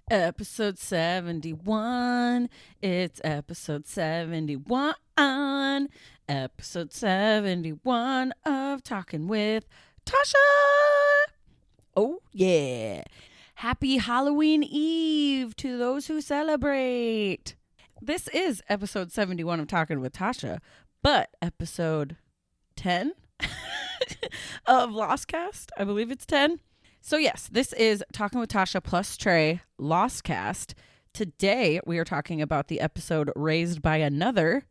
Episode 71. It's episode 71. Episode 71 of Talking with Tasha. Oh, yeah. Happy Halloween Eve to those who celebrate. This is episode 71 of Talking with Tasha, but episode 10 of Lostcast. I believe it's 10. So yes, this is Talking with Tasha plus Trey, Lostcast. Today we are talking about the episode Raised by Another.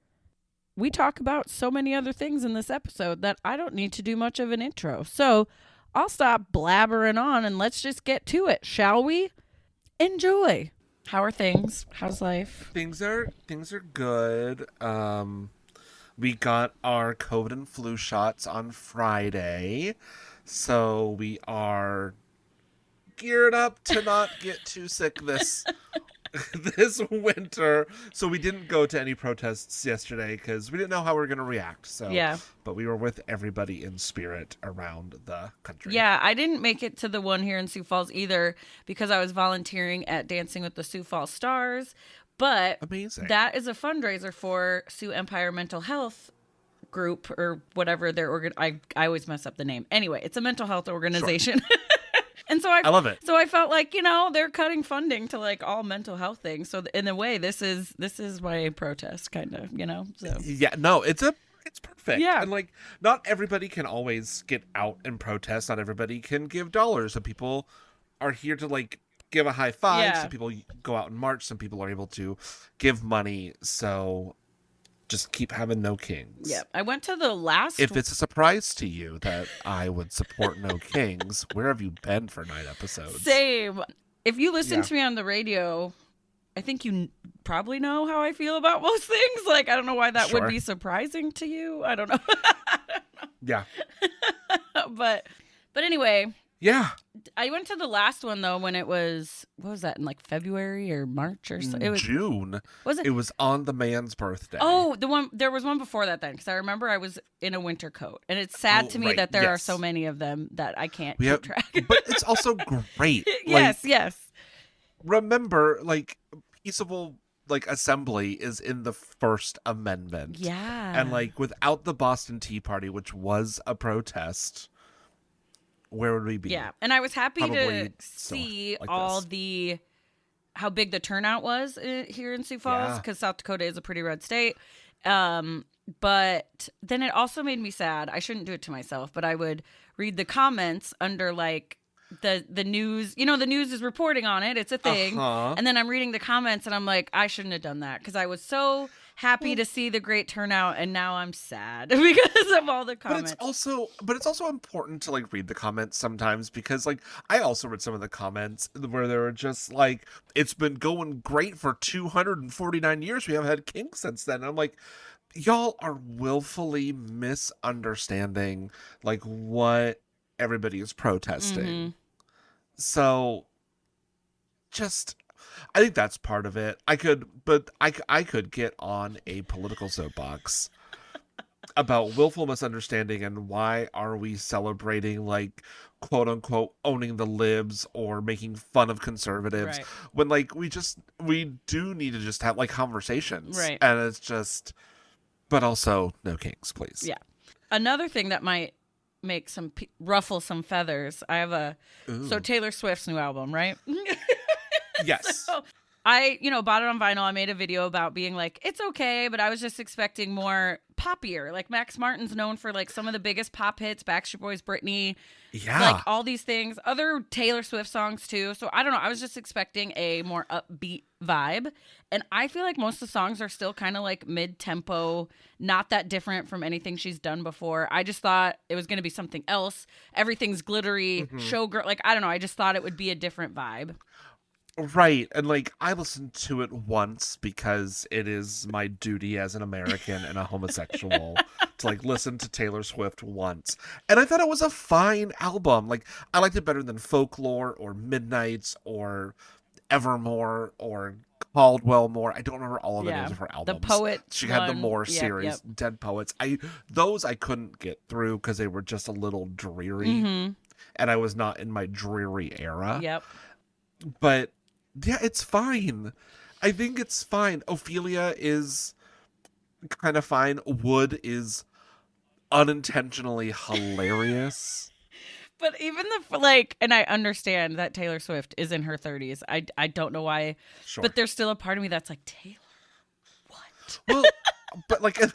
We talk about so many other things in this episode that I don't need to do much of an intro. So I'll stop blabbering on and let's just get to it, shall we? Enjoy. How are things? How's life? Things are good. We got our COVID and flu shots on Friday. So we are geared up to not get too sick this winter. So we didn't go to any protests yesterday because we didn't know how we were going to react. So Yeah. But we were with everybody in spirit around the country. Yeah, I didn't make it to the one here in Sioux Falls either because I was volunteering at Dancing with the Sioux Falls Stars. But Amazing. That is a fundraiser for Sioux Empire Mental Health Group or whatever their I always mess up the name. Anyway, it's a mental health organization. Sure. And so I love it. So I felt like, they're cutting funding to like all mental health things. So in a way, this is my protest kind of, So yeah, no, it's perfect. Yeah. And like not everybody can always get out and protest. Not everybody can give dollars. Some people are here to like give a high five. Yeah. Some people go out and march. Some people are able to give money. So just keep having No Kings. Yeah. I went to the last... If it's a surprise to you that I would support No Kings, where have you been for 9 episodes? Same. If you listen to me on the radio, I think you probably know how I feel about most things. Like, I don't know why that would be surprising to you. I don't know. Yeah. But anyway... Yeah. I went to the last one, though, when it was, what was that, in like February or March or so? It was June. Was it? It was on the man's birthday. Oh, there was one before that then, because I remember I was in a winter coat. And it's sad to me that there are so many of them that I can't keep track. But it's also great. Yes. Remember, like, peaceable assembly is in the First Amendment. Yeah. And like without the Boston Tea Party, which was a protest, where would we be? Yeah, and I was happy Probably to see like all this. how big the turnout was here in Sioux Falls, because South Dakota is a pretty red state. But then it also made me sad. I shouldn't do it to myself, but I would read the comments under like the news. The news is reporting on it. It's a thing. And then I'm reading the comments and I'm like, I shouldn't have done that because I was so happy to see the great turnout, and now I'm sad because of all the comments. But it's also important to like read the comments sometimes, because like I also read some of the comments where they were just like, it's been going great for 249 years. We haven't had kings since then. And I'm like, y'all are willfully misunderstanding like what everybody is protesting. Mm-hmm. So just, I think that's part of it. I could get on a political soapbox about willful misunderstanding and why are we celebrating like quote unquote owning the libs or making fun of conservatives when like we do need to just have like conversations. Right. And it's just, but also No Kings, please. Yeah. Another thing that might make ruffle some feathers. I have so Taylor Swift's new album, right? Yes. So I, bought it on vinyl. I made a video about being like, it's okay, but I was just expecting more poppier. Like Max Martin's known for like some of the biggest pop hits, Backstreet Boys, Britney, like all these things, other Taylor Swift songs too. So I don't know. I was just expecting a more upbeat vibe. And I feel like most of the songs are still kind of like mid-tempo, not that different from anything she's done before. I just thought it was going to be something else. Everything's glittery, showgirl. Like, I don't know. I just thought it would be a different vibe. Right. And like I listened to it once because it is my duty as an American and a homosexual to like listen to Taylor Swift once. And I thought it was a fine album. Like I liked it better than Folklore or Midnights or Evermore or Caldwell More. I don't remember all of the names of her albums. The Poet. She had the More series, Dead Poets. Those I couldn't get through because they were just a little dreary. And I was not in my dreary era. Yep. But Yeah, it's fine. I think it's fine. Ophelia is kind of fine. Wood is unintentionally hilarious. But even the like, and I understand that Taylor Swift is in her 30s. I don't know why, Sure. but there's still a part of me that's like, Taylor, what? Well, but like, and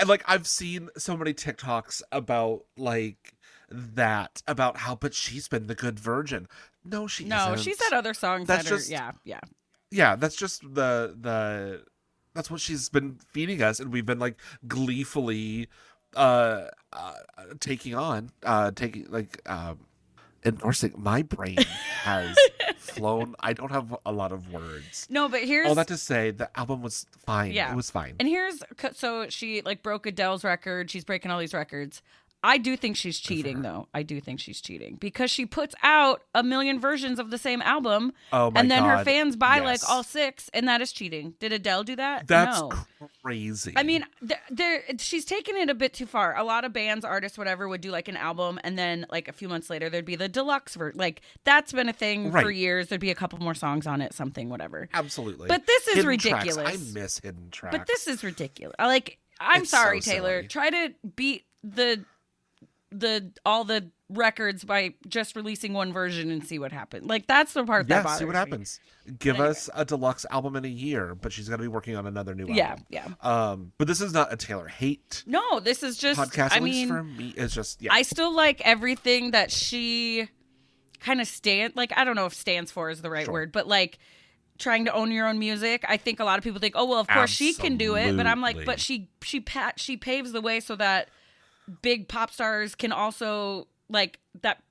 like, I've seen so many TikToks about like that, about how, but she's been the good virgin. No, she No, isn't. she's had other songs That's that are, just, yeah. yeah, that's just that's what she's been feeding us, and we've been like gleefully uh, uh taking on taking like endorsing. My brain has flown. I don't have a lot of words. No, but All here's, that to say, the album was fine. It yeah. was fine. And here's, so she like broke Adele's record. She's breaking all these records. I do think she's Good for cheating, her. though. I do think she's cheating because she puts out a million versions of the same album, Oh my and then her god. fans buy like all Yes. 6, and that is cheating. Did Adele do that? That's No. crazy. I mean, she's taken it a bit too far. A lot of bands, artists, whatever, would do like an album, and then like a few months later, there'd be the deluxe version. Like that's been a thing for Right. years. There'd be a couple more songs on it, something, whatever. Absolutely. But this is Hidden ridiculous. Tracks. I miss hidden tracks. But this is ridiculous. Like, I'm It's sorry, so Taylor. silly. Try to beat the all the records by just releasing one version and see what happens. Like that's the part that Yeah, bothers see what me. happens. Give Anyway. us a deluxe album in a year, but she's got to be working on another new Yeah, album. yeah. But this is not a Taylor hate No, this is just. podcast. I At least mean, for me, it's just yeah. I still like everything that she kind of like. I don't know if stands for is the right Sure. word, but like trying to own your own music. I think a lot of people think, oh well, of course she can do it, but I'm like, but she paves the way so that big pop stars can also like that.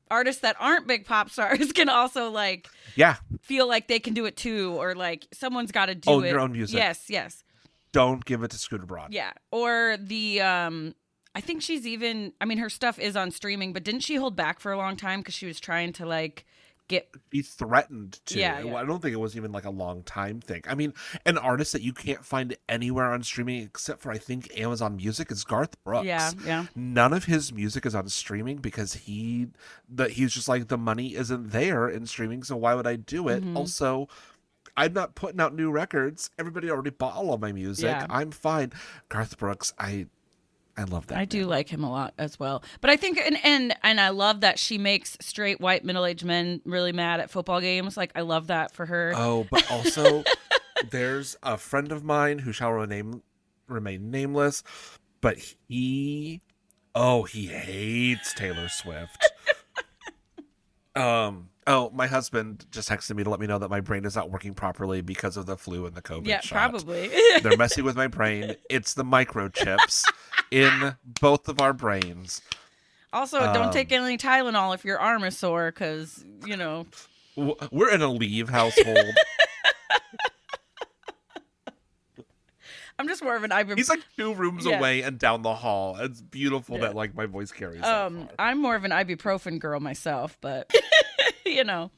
Artists that aren't big pop stars can also like Yeah. feel like they can do it too, or like someone's got to do Own it. your own music. Yes. Don't give it to Scooter Braun. Yeah. Or the I think she's even, I mean her stuff is on streaming, but didn't she hold back for a long time cuz she was trying to like get Be threatened to. Yeah. I don't think it was even like a long time thing. I mean, an artist that you can't find anywhere on streaming except for I think Amazon Music is Garth Brooks. Yeah. None of his music is on streaming because he's just like the money isn't there in streaming, so why would I do it? Mhm. Also, I'm not putting out new records. Everybody already bought all of my music. Yeah. I'm fine. Garth Brooks, I love that. I do like him a lot as well. But I think and I love that she makes straight white middle-aged men really mad at football games. Like I love that for her. Oh, but also there's a friend of mine who shall remain nameless, but he hates Taylor Swift. My husband just texted me to let me know that my brain is not working properly because of the flu and the COVID Yeah, shot. probably. They're messing with my brain. It's the microchips in both of our brains. Also, don't take any Tylenol if your arm is sore cuz, you know, We're in a leave household. I'm just more of an ibuprofen. He's like 2 rooms Yeah. away and down the hall. It's beautiful Yeah. that like my voice carries that far. I'm more of an ibuprofen girl myself, but you know.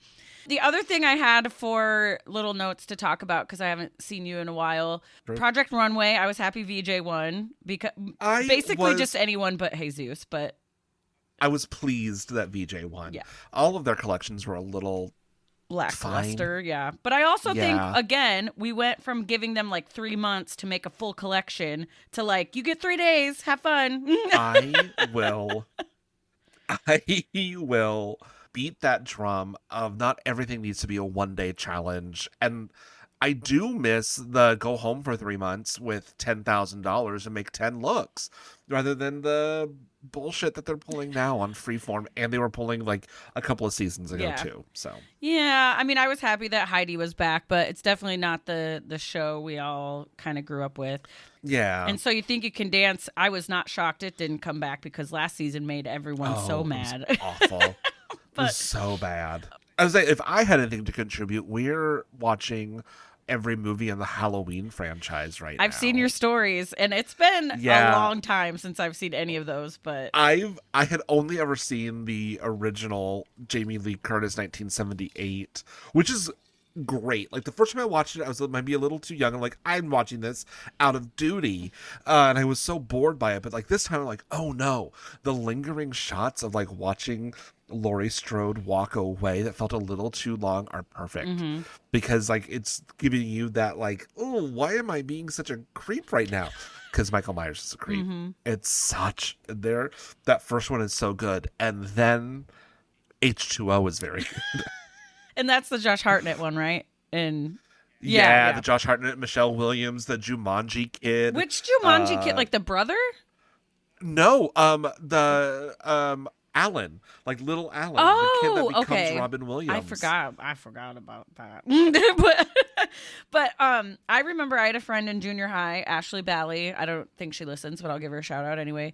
The other thing I had for little notes to talk about because I haven't seen you in a while, Sure. Project Runway. I was happy VJ won because I basically was- just anyone but Jesus. But I was pleased that VJ won. Yeah. All of their collections were a little lackluster, yeah. But I also think Yeah. again we went from giving them like 3 months to make a full collection to like you get 3 days, have fun. I will beat that drum of not everything needs to be a 1-day challenge. And I do miss the go home for 3 months with $10,000 and make 10 looks rather than the bullshit that they're pulling now on Freeform, and they were pulling like a couple of seasons ago Yeah. too. So Yeah, I mean, I was happy that Heidi was back, but it's definitely not the show we all kind of grew up with. yeah. And So You Think You Can Dance, I was not shocked it didn't come back because last season made everyone so it was mad. awful. It But- was so bad. I was like, if I had anything to contribute, we're watching every movie in the Halloween franchise right now. I've seen your stories, and it's been Yeah. a long time since I've seen any of those, but I had only ever seen the original Jamie Lee Curtis 1978, which is great. Like the first time I watched it, I was maybe a little too young. I'm like, I'm watching this out of duty, and I was so bored by it. But like this time, I'm like, oh no, the lingering shots of like watching Laurie Strode walk away that felt a little too long are perfect, because like it's giving you that like, oh, why am I being such a creep right now? Because Michael Myers is a creep. It's such that first one is so good, and then H2O is very good. And that's the Josh Hartnett one, right? And yeah, the Josh Hartnett, Michelle Williams, the Jumanji kid. Which Jumanji kid? Like the brother? No, the Alan, like little Alan, the kid that becomes Robin Williams. I forgot about that. but I remember I had a friend in junior high, Ashley Bally. I don't think she listens, but I'll give her a shout out anyway.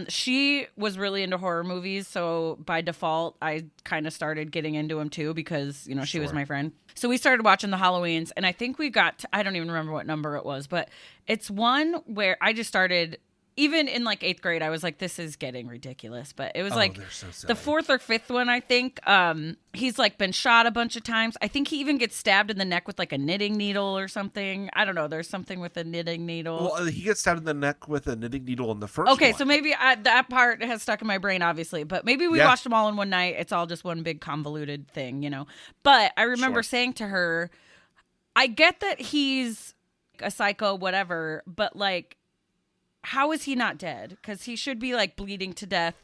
She was really into horror movies, so by default, I kind of started getting into them too because she was my friend. So we started watching the Halloweens, and I think we got I don't even remember what number it was, but it's one where I just started. Even in like 8th grade, I was like, this is getting ridiculous. But it was the 4th or 5th one, I think. He's like been shot a bunch of times. I think he even gets stabbed in the neck with like a knitting needle or something. I don't know. There's something with a knitting needle. Well, he gets stabbed in the neck with a knitting needle in the first one. Okay, so maybe that part has stuck in my brain, obviously. But maybe we watched them all in one night. It's all just one big convoluted thing, But I remember saying to her, I get that he's a psycho, whatever, but like, how is he not dead? Because he should be like bleeding to death.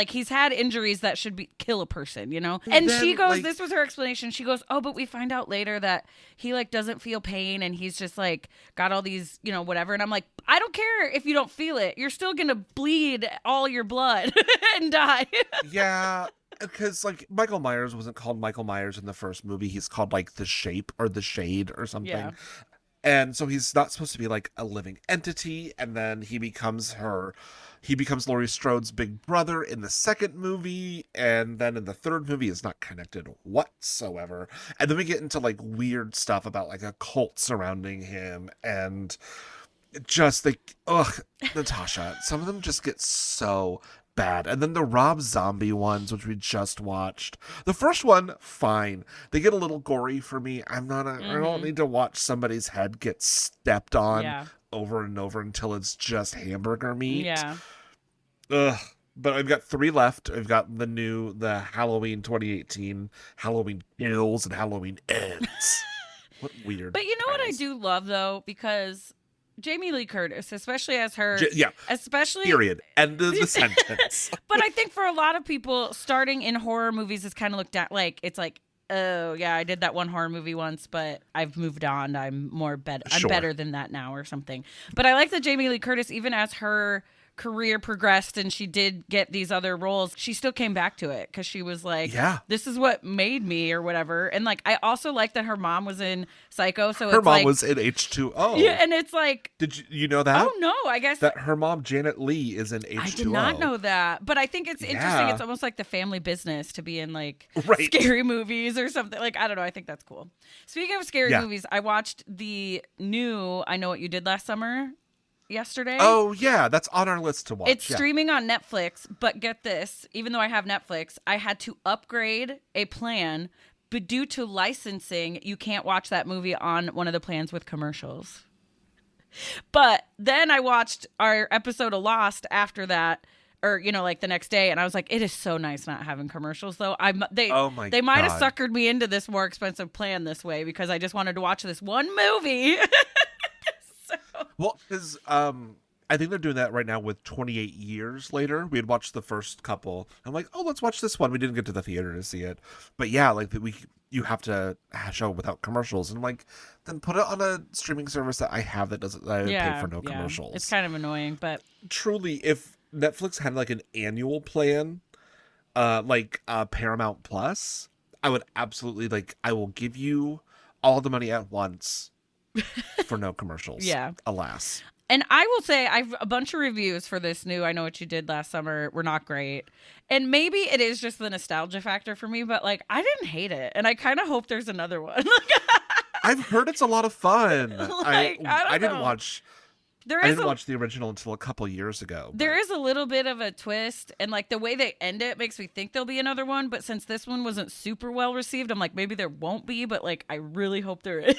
He's had injuries that should kill a person, And then, she goes, this was her explanation. She goes, oh, but we find out later that he like doesn't feel pain and he's just like got all these, whatever. And I'm like, I don't care if you don't feel it. You're still gonna bleed all your blood and die. Yeah. Because like Michael Myers wasn't called Michael Myers in the first movie. He's called like the Shape or the Shade or something. Yeah. And so he's not supposed to be like a living entity. And then he becomes Laurie Strode's big brother in the second movie. And then in the third movie is not connected whatsoever. And then we get into like weird stuff about like a cult surrounding him. And just like, Natasha, some of them just get so bad. And then the Rob Zombie ones, which we just watched. The first one, fine. They get a little gory for me. I don't need to watch somebody's head get stepped on over and over until it's just hamburger meat. Yeah. Ugh. But I've got 3 left. I've got the Halloween 2018, Halloween Kills, and Halloween Ends. What weird. But you know what I do love, though? Because Jamie Lee Curtis, especially as her... Especially... Period. End of the sentence. But I think for a lot of people, starting in horror movies is kind of looked at like... It's like, oh, yeah, I did that one horror movie once, but I've moved on. I'm better than that now or something. But I like that Jamie Lee Curtis, even as her career progressed and she did get these other roles, she still came back to it because she was like, this is what made me or whatever. And like, I also like that her mom was in Psycho. So her mom was in H2O. Yeah, and it's like, did you know that? Oh no, I guess that her mom Janet Leigh is in H2O. I did not know that, but I think it's interesting. It's almost like the family business to be in like scary movies or something. Like, I don't know. I think that's cool. Speaking of scary movies, I watched the new I Know What You Did Last Summer yesterday. Oh yeah, that's on our list to watch. It's streaming on Netflix, but get this, even though I have Netflix, I had to upgrade a plan, but due to licensing, you can't watch that movie on one of the plans with commercials. But then I watched our episode of Lost after that, or like the next day, and I was like, it is so nice not having commercials though. They might have suckered me into this more expensive plan this way because I just wanted to watch this one movie. Well, because I think they're doing that right now with 28 Years Later. We had watched the first couple. I'm like, oh, let's watch this one. We didn't get to the theater to see it. But yeah, like you have to show without commercials. And I'm like, then put it on a streaming service that I have that I pay for no commercials. It's kind of annoying, but... Truly, if Netflix had like an annual plan, like Paramount Plus, I would absolutely, I will give you all the money at once for no commercials. Yeah. Alas. And I will say, I've a bunch of reviews for this new I Know What You Did Last Summer were not great. And maybe it is just the nostalgia factor for me, but I didn't hate it. And I kind of hope there's another one. I've heard it's a lot of fun. I didn't watch There I is didn't watch the original until a couple years ago. There is a little bit of a twist, and like the way they end it makes me think there'll be another one. But since this one wasn't super well received, I'm like, maybe there won't be. But like, I really hope there is.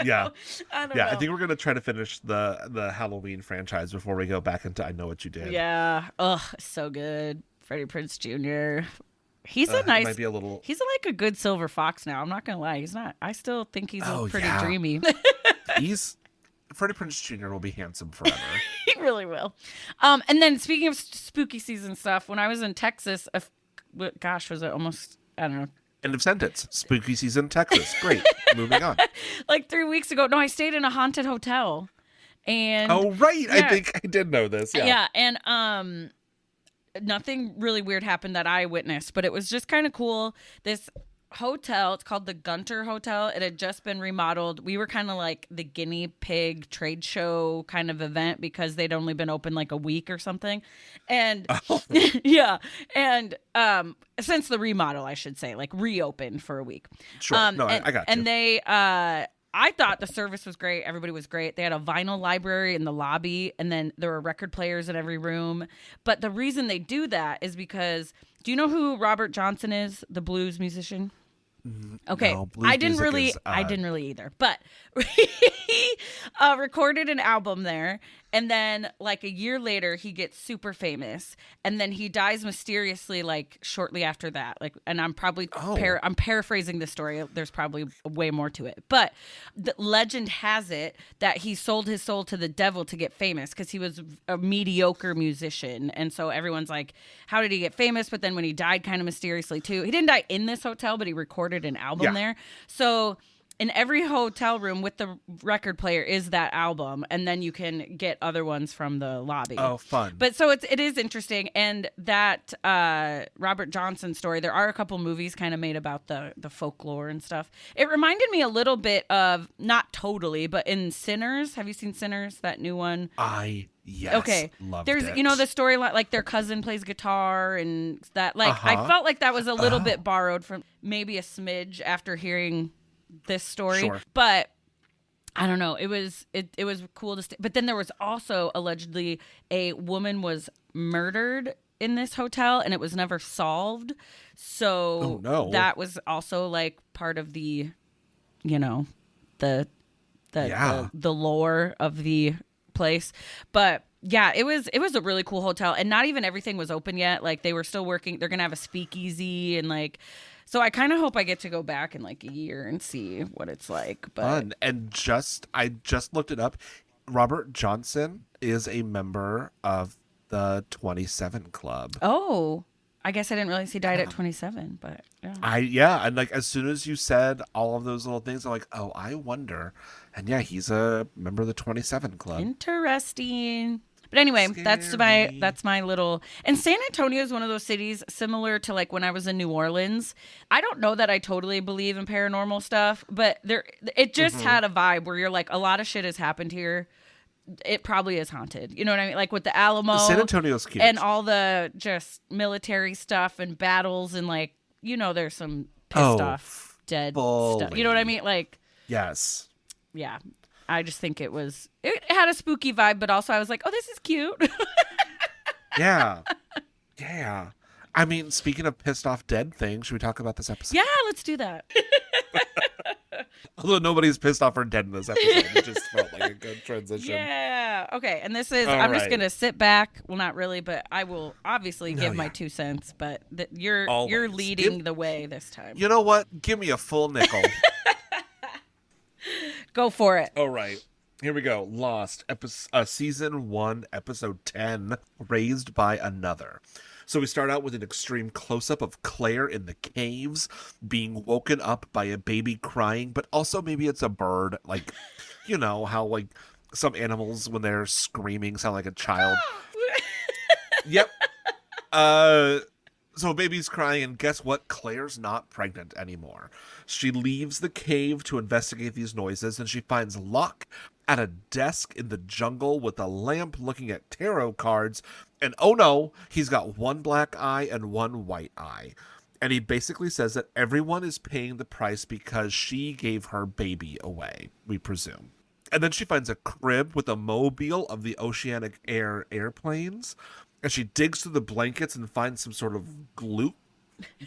Yeah. I don't Yeah, know. I think we're gonna try to finish the Halloween franchise before we go back into I Know What You Did. Yeah. Ugh, so good. Freddie Prinze Jr. He's a Might nice. be a little. He's like a good silver fox now. I'm not gonna lie. He's not. I still think he's pretty dreamy. Freddie Prinze Jr. will be handsome forever. He really will. And then speaking of spooky season stuff, when I was in Texas, gosh, was it almost? I don't know. End of sentence. Spooky season, Texas. Great. Moving on. Like 3 weeks ago. No, I stayed in a haunted hotel. And oh, right. Yeah. I think I did know this. Yeah. Yeah. And nothing really weird happened that I witnessed, but it was just kind of cool. This hotel, it's called the Gunter Hotel. It had just been remodeled. We were kind of like the guinea pig trade show kind of event because they'd only been open like a week or something. And yeah. And since the remodel, I should say, like reopened for a week. Sure. I got you. And they I thought the service was great. Everybody was great. They had a vinyl library in the lobby, and then there were record players in every room. But the reason they do that is because, do you know who Robert Johnson is, the blues musician? Okay, no, I didn't really either. But he recorded an album there, and then like a year later, he gets super famous, and then he dies mysteriously like shortly after that. Like, and I'm probably I'm paraphrasing the story. There's probably way more to it, but the legend has it that he sold his soul to the devil to get famous because he was a mediocre musician, and so everyone's like, how did he get famous? But then when he died, kind of mysteriously too, he didn't die in this hotel, but he recorded an album there. So in every hotel room with the record player is that album, and then you can get other ones from the lobby. Oh, fun. But so it is interesting. And that Robert Johnson story, there are a couple movies kind of made about the folklore and stuff. It reminded me a little bit of, not totally, but in Sinners. Have you seen Sinners, that new one? Yes. Okay. Loved There's, it. you know, the story, like their cousin plays guitar and that, like, I felt like that was a little bit borrowed from, maybe a smidge after hearing this story. Sure. But I don't know. It was cool to stay. But then there was also allegedly a woman was murdered in this hotel and it was never solved. So that was also like part of the, you know, the lore of the place. But yeah, it was a really cool hotel, and not even everything was open yet. Like they were still working. They're gonna have a speakeasy, and like, so I kind of hope I get to go back in like a year and see what it's like. But fun. And I just looked it up. Robert Johnson is a member of the 27 Club. Oh, I guess I didn't realize he died at 27. But and like as soon as you said all of those little things, I'm like, oh, I wonder. And yeah, he's a member of the 27 Club. Interesting. But anyway, that's my little. And San Antonio is one of those cities similar to like when I was in New Orleans. I don't know that I totally believe in paranormal stuff, but it just had a vibe where you're like, a lot of shit has happened here. It probably is haunted. You know what I mean? Like with the Alamo, San Antonio's cute, and all the just military stuff and battles, and like, you know, there's some pissed off dead stuff. You know what I mean? Like, yes, yeah. I just think it had a spooky vibe, but also I was like, oh, this is cute. Yeah. I mean, speaking of pissed off dead things, should we talk about this episode? Yeah, let's do that. Although nobody's pissed off or dead in this episode, it just felt like a good transition. Yeah. Okay, and this is, All I'm right. just going to sit back. Well, not really, but I will obviously give my 2 cents, but you're leading the way this time. You know what? Give me a full nickel. Go for it. All right. Here we go. Lost, season 1, episode 10, Raised by Another. So we start out with an extreme close-up of Claire in the caves, being woken up by a baby crying, but also maybe it's a bird. Like, you know how like some animals when they're screaming sound like a child. Yep. So baby's crying, and guess what? Claire's not pregnant anymore. She leaves the cave to investigate these noises, and she finds Locke at a desk in the jungle with a lamp looking at tarot cards. And oh no, he's got one black eye and one white eye. And he basically says that everyone is paying the price because she gave her baby away, we presume. And then she finds a crib with a mobile of the Oceanic Air airplanes. And she digs through the blankets and finds some sort of glue,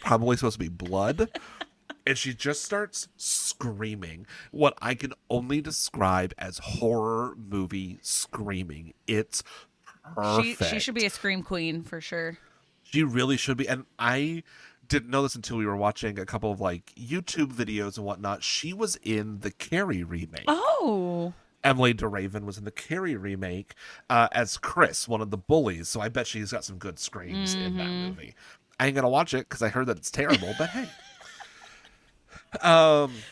probably supposed to be blood. And she just starts screaming what I can only describe as horror movie screaming. It's perfect. She should be a scream queen for sure. She really should be. And I didn't know this until we were watching a couple of like YouTube videos and whatnot. She was in the Carrie remake. Oh. Emily DeRaven was in the Carrie remake as Chris, one of the bullies. So I bet she's got some good screams in that movie. I ain't going to watch it because I heard that it's terrible, but hey.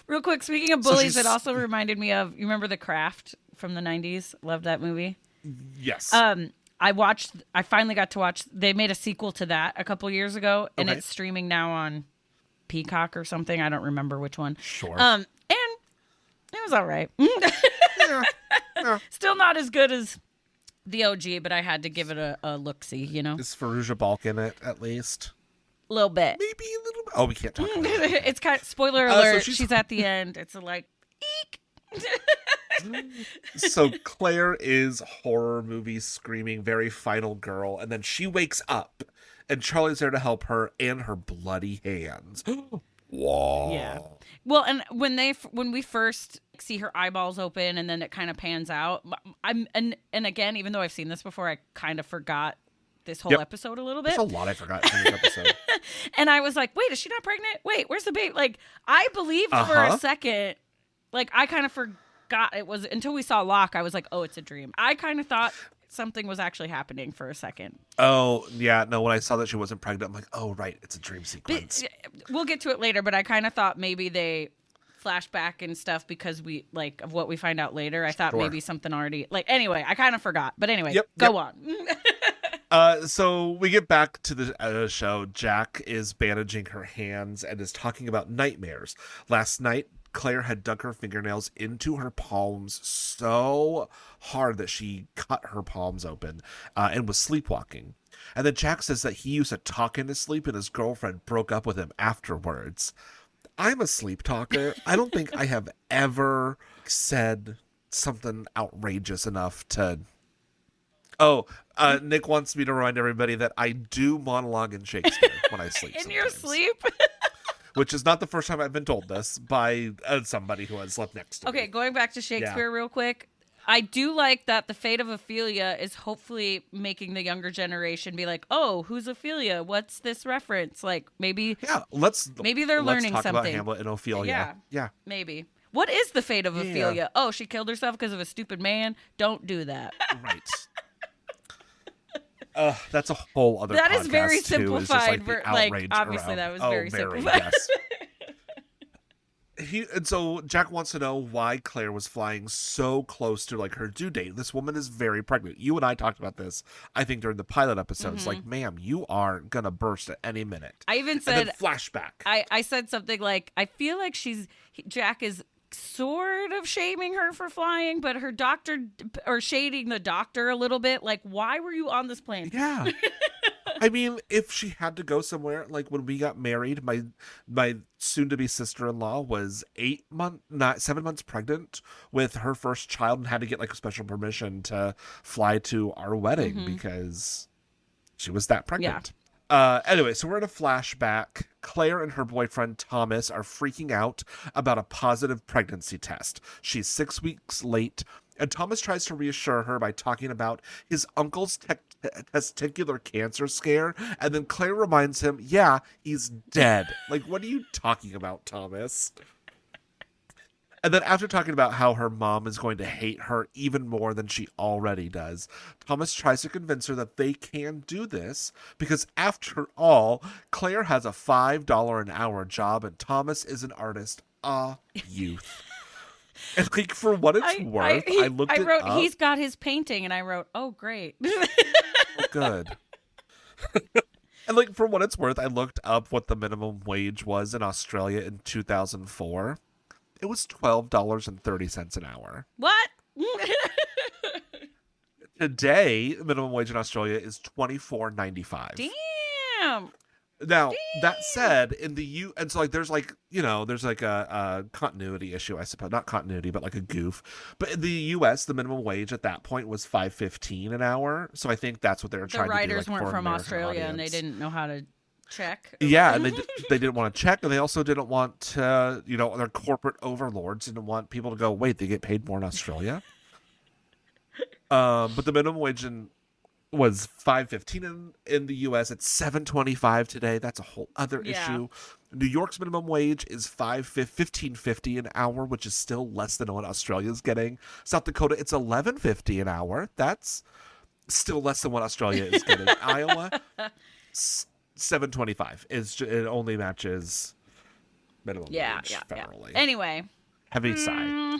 Real quick, speaking of bullies, it also reminded me of, you remember The Craft from the 90s? Loved that movie. Yes. I finally got to watch, they made a sequel to that a couple years ago, and it's streaming now on Peacock or something. I don't remember which one. Sure. And it was all right. Yeah. Still not as good as the OG, but I had to give it a look-see, you know? Is Farouja Balk in it, at least? A little bit. Maybe a little bit. Oh, we can't talk about it. It's kind of, spoiler alert, so she's at the end. It's like, eek. So Claire is horror movie screaming, very final girl, and then she wakes up, and Charlie's there to help her, and her bloody hands. Whoa. Yeah. Well, and when we first see her eyeballs open, and then it kind of pans out, and again, even though I've seen this before, I kind of forgot this whole episode a little bit. There's a lot I forgot from this episode. And I was like, wait, is she not pregnant? Wait, where's the baby? Like, I believed for a second, like, I kind of forgot it was, until we saw Locke, I was like, oh, it's a dream. I kind of thought something was actually happening for a second. Oh, yeah. No, when I saw that she wasn't pregnant, I'm like, oh, right. It's a dream sequence. We'll get to it later, but I kind of thought maybe they flash back and stuff because we, like, of what we find out later. I thought maybe something already, like, anyway, I kind of forgot. But anyway, go on. So we get back to the show. Jack is bandaging her hands and is talking about nightmares. Last night, Claire had dug her fingernails into her palms so hard that she cut her palms open and was sleepwalking. And then Jack says that he used to talk in his sleep and his girlfriend broke up with him afterwards. I'm a sleep talker. I don't think I have ever said something outrageous enough to... Oh, Nick wants me to remind everybody that I do monologue in Shakespeare when I sleep. In your sleep? Which is not the first time I've been told this by somebody who has slept next to me. Okay, going back to Shakespeare real quick. I do like that the fate of Ophelia is hopefully making the younger generation be like, oh, who's Ophelia? What's this reference? Like, maybe maybe they're learning talk something. About Hamlet and Ophelia. Yeah. Maybe. What is the fate of Ophelia? Oh, she killed herself because of a stupid man? Don't do that. Right. That's a whole other podcast. That is very simplified. Obviously, that was very simplified. Yes. And so Jack wants to know why Claire was flying so close to like her due date. This woman is very pregnant. You and I talked about this, I think, during the pilot episodes. Like, ma'am, you are gonna burst at any minute. I even said flashback. I said something like, I feel like Jack is sort of shaming her for flying, but her doctor, or shading the doctor a little bit. Like, why were you on this plane? Yeah. I mean, if she had to go somewhere, like when we got married, my soon-to-be sister-in-law was 7 months pregnant with her first child and had to get like a special permission to fly to our wedding because she was that pregnant. Anyway, so we're in a flashback. Claire and her boyfriend Thomas are freaking out about a positive pregnancy test. She's 6 weeks late, and Thomas tries to reassure her by talking about his uncle's testicular cancer scare, and then Claire reminds him, yeah, he's dead. Like, what are you talking about, Thomas? And then after talking about how her mom is going to hate her even more than she already does, Thomas tries to convince her that they can do this because, after all, Claire has a $5 an hour job and Thomas is an artist, a youth. And like, for what it's worth, I wrote, up. He's got his painting, and I wrote, oh, great. Oh, good. And like, for what it's worth, I looked up what the minimum wage was in Australia in 2004. It was $12.30 an hour. What? Today, minimum wage in Australia is $24.95. Damn. Now, that said, in the and so like there's like, there's like a continuity issue, I suppose. Not continuity, but like a goof. But in the US, the minimum wage at that point was $5.15 an hour. So I think that's what they were The trying to do, writers like, weren't for from American Australia and they audience. didn't know how to check. Yeah, and they didn't want to check, and they also didn't want to, their corporate overlords didn't want people to go, wait, they get paid more in Australia? But the minimum wage was $5.15 in the US. It's $7.25 today. That's a whole other issue. New York's minimum wage is $15.50 an hour, which is still less than what Australia's getting. South Dakota, it's $11.50 an hour. That's still less than what Australia is getting. Iowa, $7.25. It only matches minimum wage federally. Anyway, heavy sigh.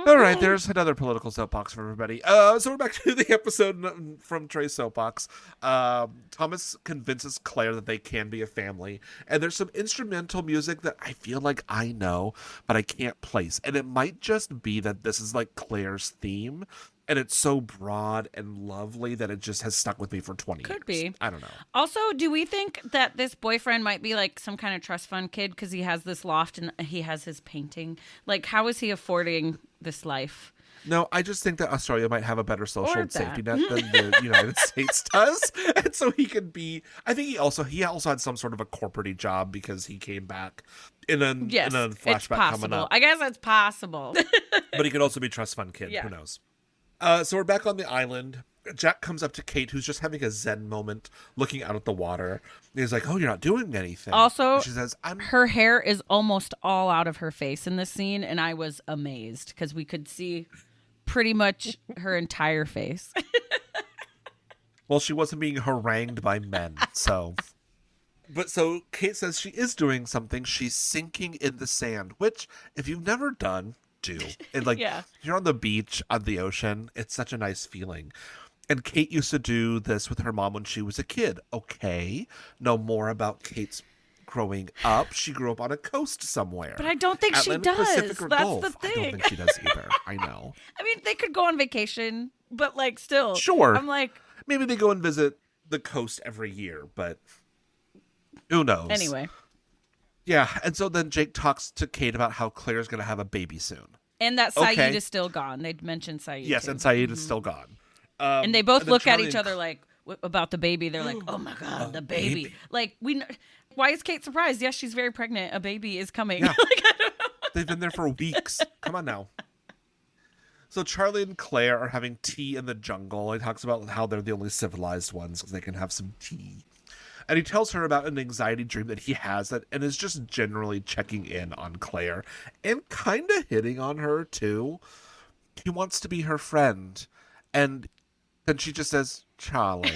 All right, there's another political soapbox for everybody. So we're back to the episode from Trey's soapbox. Thomas convinces Claire that they can be a family, and there's some instrumental music that I feel like I know, but I can't place. And it might just be that this is like Claire's theme, and it's so broad and lovely that it just has stuck with me for 20 years. Could be. I don't know. Also, do we think that this boyfriend might be like some kind of trust fund kid because he has this loft and he has his painting? Like, how is he affording this life? No, I just think that Australia might have a better social safety net than the that. United States does. And so he could be, I think he also had some sort of a corporate job because he came back in a flashback it's possible. coming up. I guess it's possible. But he could also be trust fund kid. Yeah. Who knows? So we're back on the island. Jack comes up to Kate, who's just having a zen moment, looking out at the water. And he's like, "Oh, you're not doing anything." Also, and she says, her hair is almost all out of her face in this scene, and I was amazed because we could see pretty much her entire face. Well, she wasn't being harangued by men, so. But so Kate says she is doing something. She's sinking in the sand, which, if you've never done, do. And like, you're on the beach, on the ocean. It's such a nice feeling. And Kate used to do this with her mom when she was a kid. Okay, know more about Kate's growing up. She grew up on a coast somewhere. But I don't think Atlantic, she does. Pacific, or That's Gulf. the thing. I don't think she does either. I know. I mean, they could go on vacation, but like still. Sure. I'm like. Maybe they go and visit the coast every year, but who knows? Anyway. Yeah, and so then Jake talks to Kate about how Claire's going to have a baby soon. And that Saeed is still gone. They'd mentioned Saeed. Yes, too. and Saeed is still gone. And they both look at each Charlie other like, about the baby. They're like, oh my God, the baby. Like, why is Kate surprised? Yes, she's very pregnant. A baby is coming. Yeah. Like, I don't know. They've been there for weeks. Come on now. So Charlie and Claire are having tea in the jungle. He talks about how they're the only civilized ones because they can have some tea. And he tells her about an anxiety dream that he has and is just generally checking in on Claire and kind of hitting on her too. He wants to be her friend. And then she just says, Charlie.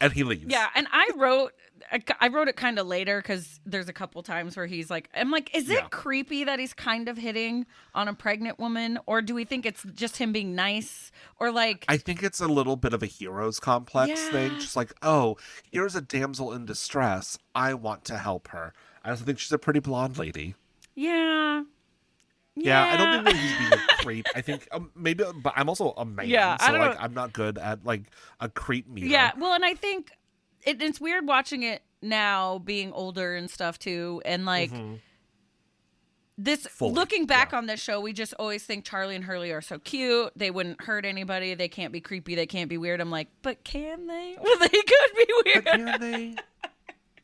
And he leaves. Yeah, and I wrote it kind of later because there's a couple times where he's like, I'm like, is it creepy that he's kind of hitting on a pregnant woman? Or do we think it's just him being nice? Or like... I think it's a little bit of a hero's complex thing. Just like, oh, here's a damsel in distress. I want to help her. I also think she's a pretty blonde lady. Yeah. Yeah, I don't think that he's being a creep. I think maybe, but I'm also a man. Yeah, so I don't like, know. I'm not good at like a creep meter. Yeah, well, and I think it's weird watching it now, being older and stuff too, and like this. Fully, looking back on this show, we just always think Charlie and Hurley are so cute. They wouldn't hurt anybody. They can't be creepy. They can't be weird. I'm like, but can they? Well, they could be weird. But can they?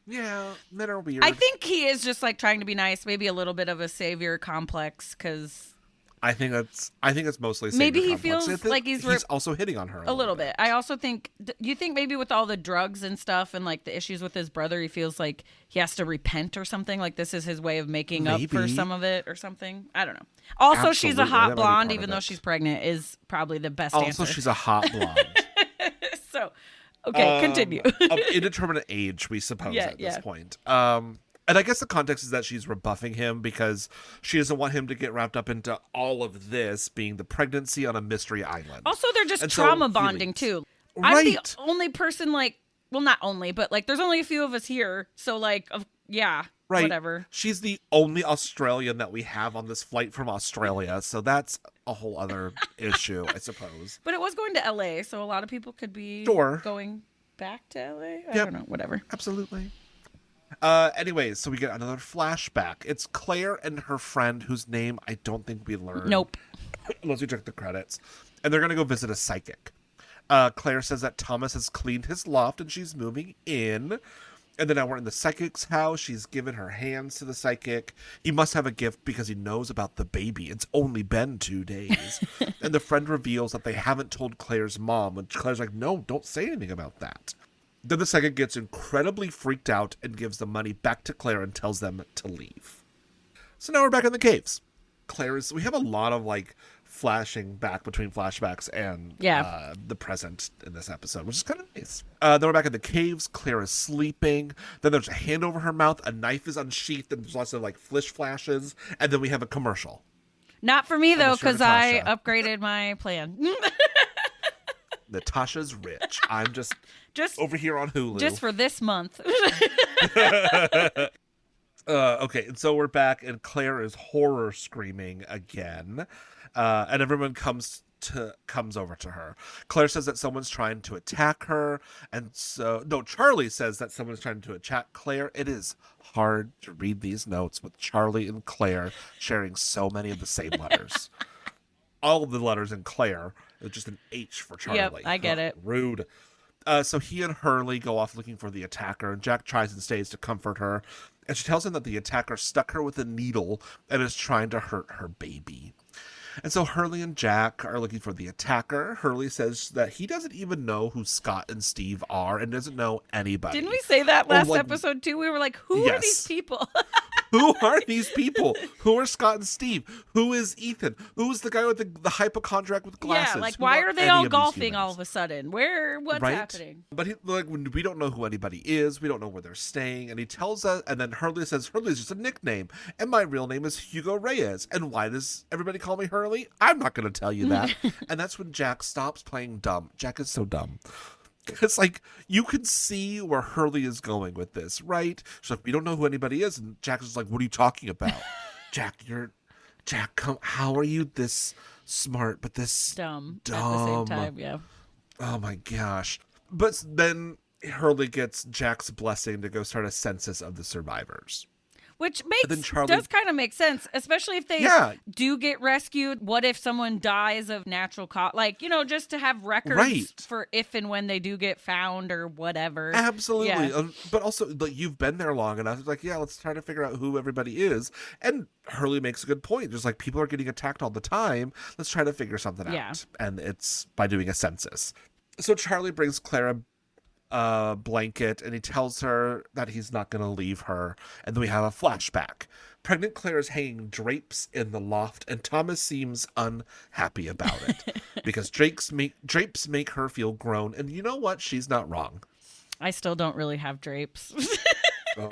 Yeah, men are weird. I think he is just like trying to be nice, maybe a little bit of a savior complex, because I think it's mostly maybe he complex. feels like he's also hitting on her a little bit. I also think, do you think maybe with all the drugs and stuff and like the issues with his brother, he feels like he has to repent or something? Like this is his way of making up for some of it or something? I don't know. Also, she's a hot blonde, even though she's pregnant, is probably the best answer. Also, she's a hot blonde. So, okay, continue. Of indeterminate age, we suppose, at this point. And I guess the context is that she's rebuffing him because she doesn't want him to get wrapped up into all of this being the pregnancy on a mystery island. Also, they're just trauma bonding, too. Right. I'm the only person, like, well, not only, but, like, there's only a few of us here. So, like, yeah, right. Whatever. She's the only Australian that we have on this flight from Australia. So that's a whole other issue, I suppose. But it was going to LA, so a lot of people could be going back to LA. I Yep. don't know. Whatever. Absolutely. Anyways, so we get another flashback. It's Claire and her friend, whose name I don't think we learned. Nope. Unless we check the credits. And they're going to go visit a psychic. Claire says that Thomas has cleaned his loft and she's moving in. And then now we're in the psychic's house. She's given her hands to the psychic. He must have a gift because he knows about the baby. It's only been 2 days. And the friend reveals that they haven't told Claire's mom. And Claire's like, no, don't say anything about that. Then the psychic gets incredibly freaked out and gives the money back to Claire and tells them to leave. So now we're back in the caves. We have a lot of like flashing back between flashbacks and the present in this episode, which is kind of nice. Then we're back in the caves. Claire is sleeping. Then there's a hand over her mouth. A knife is unsheathed, and there's lots of like flashes. And then we have a commercial. Not for me though, because I upgraded my plan. Natasha's rich. I'm just over here on Hulu. Just for this month. Okay, and so we're back, and Claire is horror screaming again, and everyone comes over to her. Claire says that someone's trying to attack her, and Charlie says that someone's trying to attack Claire. It is hard to read these notes with Charlie and Claire sharing so many of the same letters. All of the letters in Claire, it's just an H for Charlie. Yep, I get it. Rude. So he and Hurley go off looking for the attacker, and Jack tries and stays to comfort her. And she tells him that the attacker stuck her with a needle and is trying to hurt her baby. And so Hurley and Jack are looking for the attacker. Hurley says that he doesn't even know who Scott and Steve are and doesn't know anybody. Didn't we say that last episode too? We were like, who are these people? Who are these people? Who are Scott and Steve? Who is Ethan? Who is the guy with the hypochondriac with glasses? Yeah, like why are they all golfing all of a sudden? What's happening? But we don't know who anybody is. We don't know where they're staying. And he tells us, and then Hurley says, Hurley's just a nickname. And my real name is Hugo Reyes. And why does everybody call me Hurley? I'm not going to tell you that. And that's when Jack stops playing dumb. Jack is so dumb. It's like, you can see where Hurley is going with this, right? She's like, we don't know who anybody is. And Jack is like, what are you talking about? Jack, how are you this smart, but this dumb at the same time, yeah. Oh my gosh. But then Hurley gets Jack's blessing to go start a census of the survivors. Which does kind of make sense, especially if they do get rescued. What if someone dies of natural cause? Like, just to have records for if and when they do get found or whatever. Absolutely. Yeah. But also, like, you've been there long enough. It's like, let's try to figure out who everybody is. And Hurley makes a good point. Just like, people are getting attacked all the time. Let's try to figure something out. And it's by doing a census. So Charlie brings Clara blanket, and he tells her that he's not going to leave her. And then we have a flashback. Pregnant Claire is hanging drapes in the loft, and Thomas seems unhappy about it because drapes make her feel grown. And you know what? She's not wrong. I still don't really have drapes. Oh,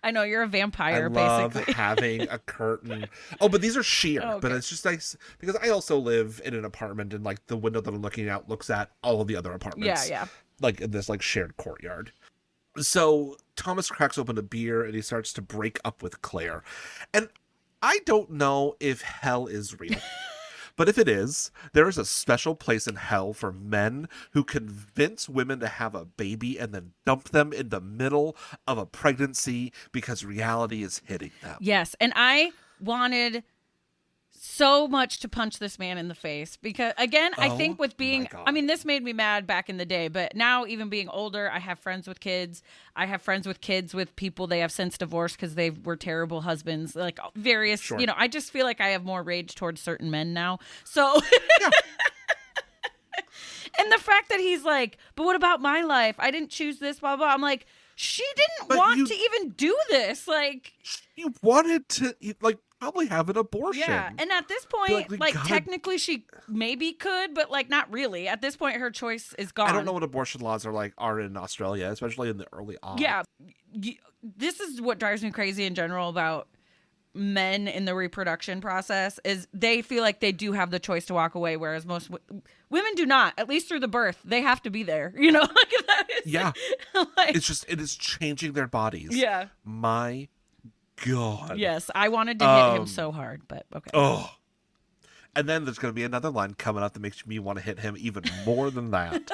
I know you're a vampire. I love basically having a curtain. Oh, but these are sheer. Okay. But it's just nice because I also live in an apartment, and like the window that I'm looking out looks at all of the other apartments. Yeah. Like in this like shared courtyard. So Thomas cracks open a beer and he starts to break up with Claire. And I don't know if hell is real. But if it is, there is a special place in hell for men who convince women to have a baby and then dump them in the middle of a pregnancy because reality is hitting them. Yes, and I wanted so much to punch this man in the face because, again, I think with being, this made me mad back in the day, but now even being older, I have friends with kids. I have friends with kids with people they have since divorced because they were terrible husbands, like various, Sure. I just feel like I have more rage towards certain men now. So, and the fact that he's like, but what about my life? I didn't choose this, blah, blah. I'm like, she didn't want to even do this. Like, you wanted to, like, probably have an abortion. Yeah, and at this point, technically she maybe could, but like not really. At this point, her choice is gone. I don't know what abortion laws are in Australia, especially in the early on. Yeah, this is what drives me crazy in general about men in the reproduction process is they feel like they do have the choice to walk away, whereas most women do not. At least through the birth, they have to be there. It is changing their bodies. Yeah, my God. Yes, I wanted to hit him so hard, but okay. Oh. And then there's going to be another line coming up that makes me want to hit him even more than that.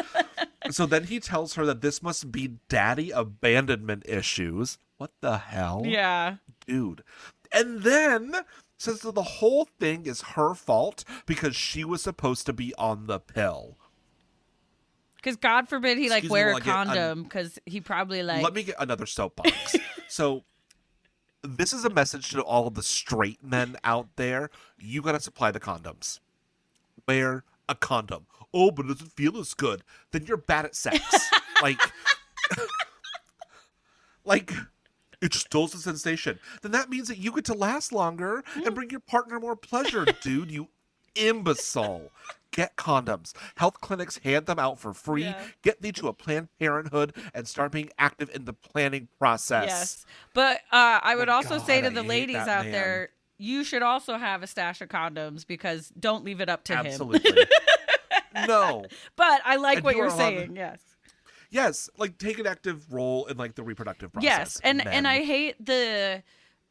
So then he tells her that this must be daddy abandonment issues. What the hell? Yeah. Dude. And then says that the whole thing is her fault because she was supposed to be on the pill. Because God forbid he Excuse me wear while a I get condom because he probably Let me get another soapbox. So this is a message to all of the straight men out there. You gotta supply the condoms. Wear a condom. Oh, but it doesn't feel as good. Then you're bad at sex. like, like, it just dulls the sensation. Then that means that you get to last longer and bring your partner more pleasure, dude. You imbecile. Get condoms. Health clinics hand them out for free. Yeah. Get thee to a Planned Parenthood and start being active in the planning process. Yes. But I would also say to I the hate ladies that out man. there, you should also have a stash of condoms because don't leave it up to him. Absolutely. No. But I like And what you you're are saying. Yes. Yes, like take an active role in like the reproductive process. Yes. And men. I hate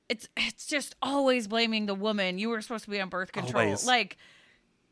it's just always blaming the woman. You were supposed to be on birth control. Always. Like,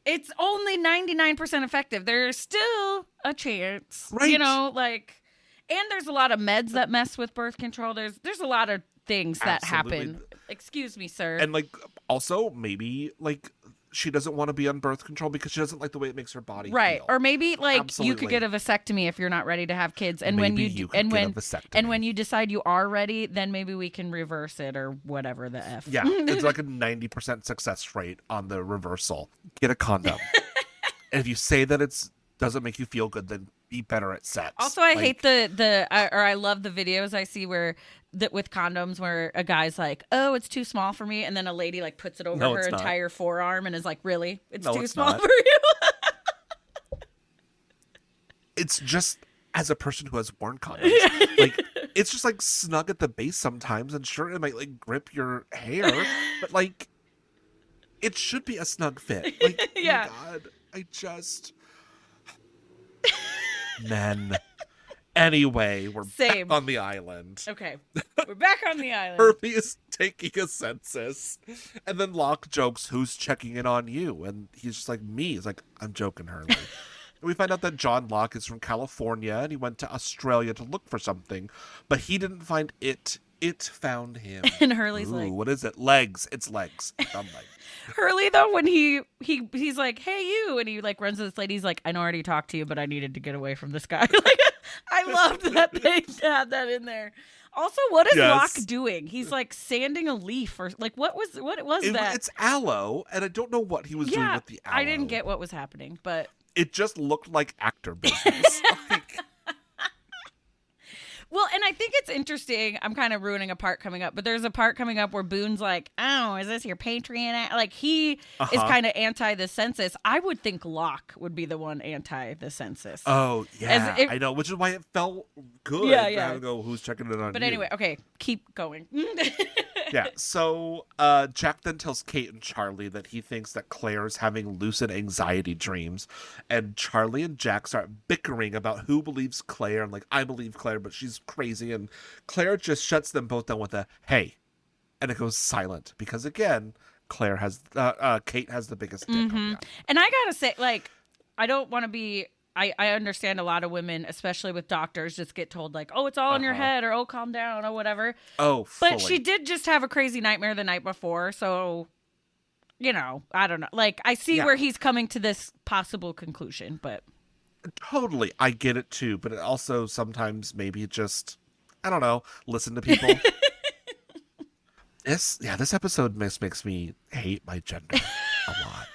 it's only 99% effective. There's still a chance. Right. You know, like, and there's a lot of meds that mess with birth control. There's a lot of things that Absolutely. happen. Excuse me, sir. And like also maybe like she doesn't want to be on birth control because she doesn't like the way it makes her body right. feel. Or maybe like you Absolutely. could get a vasectomy if you're not ready to have kids. And when Maybe you could get a vasectomy. when you decide you are ready, then maybe we can reverse it or whatever the F. Yeah, it's like a 90% success rate on the reversal. Get a condom. And if you say that it's doesn't make you feel good, then be better at sex. Also, I hate I love the videos I see where with condoms where a guy's like, "Oh, it's too small for me," and then a lady like puts it over No, her it's not. entire forearm and is like, "Really? It's No, too it's small not. for you?" It's just as a person who has worn condoms, like it's just like snug at the base sometimes, and sure it might like grip your hair, but like it should be a snug fit. Like, Yeah. oh my God, I just men. Anyway, we're Same. back on the island. Okay, we're back on the island. Hurley is taking a census, and then Locke jokes, "Who's checking in on you?" And he's just like, "Me." He's like, "I'm joking, Hurley." And we find out that John Locke is from California, and he went to Australia to look for something, but he didn't find it. It found him. And Hurley's Ooh, like, what is it? Legs. It's legs. I'm like, Hurley though, when he's like, "Hey you," and he like runs to this lady, he's like, "I know I already talked to you, but I needed to get away from this guy." Like, I loved that they had that in there. Also, what is Yes. Locke doing? He's like sanding a leaf or like what was that? it's aloe, and I don't know what he was doing with the aloe. I didn't get what was happening, but It just looked like actor business. Like, well, and I think it's interesting. I'm kind of ruining a part coming up, but there's a part coming up where Boone's like, "Oh, is this your Patreon?" Like he is kind of anti the census. I would think Locke would be the one anti the census. oh yeah, As I know, which is why it felt good. Yeah, to yeah. have to go, who's checking it on But you? anyway, okay, keep going. Yeah, so Jack then tells Kate and Charlie that he thinks that Claire's having lucid anxiety dreams, and Charlie and Jack start bickering about who believes Claire, and like, I believe Claire, but she's crazy, and Claire just shuts them both down with a "hey," and it goes silent, because again, Kate has the biggest dick on that. And I gotta say, like, I don't want to be. I understand a lot of women, especially with doctors, just get told like, "Oh, it's all in your head," or "Oh, calm down," or whatever. Oh, But fully. she did just have a crazy nightmare the night before, so you know, I don't know. Like, I see Yeah. where he's coming to this possible conclusion, but Totally, I get it too, but it also sometimes maybe just, I don't know, listen to people. This episode makes me hate my gender a lot.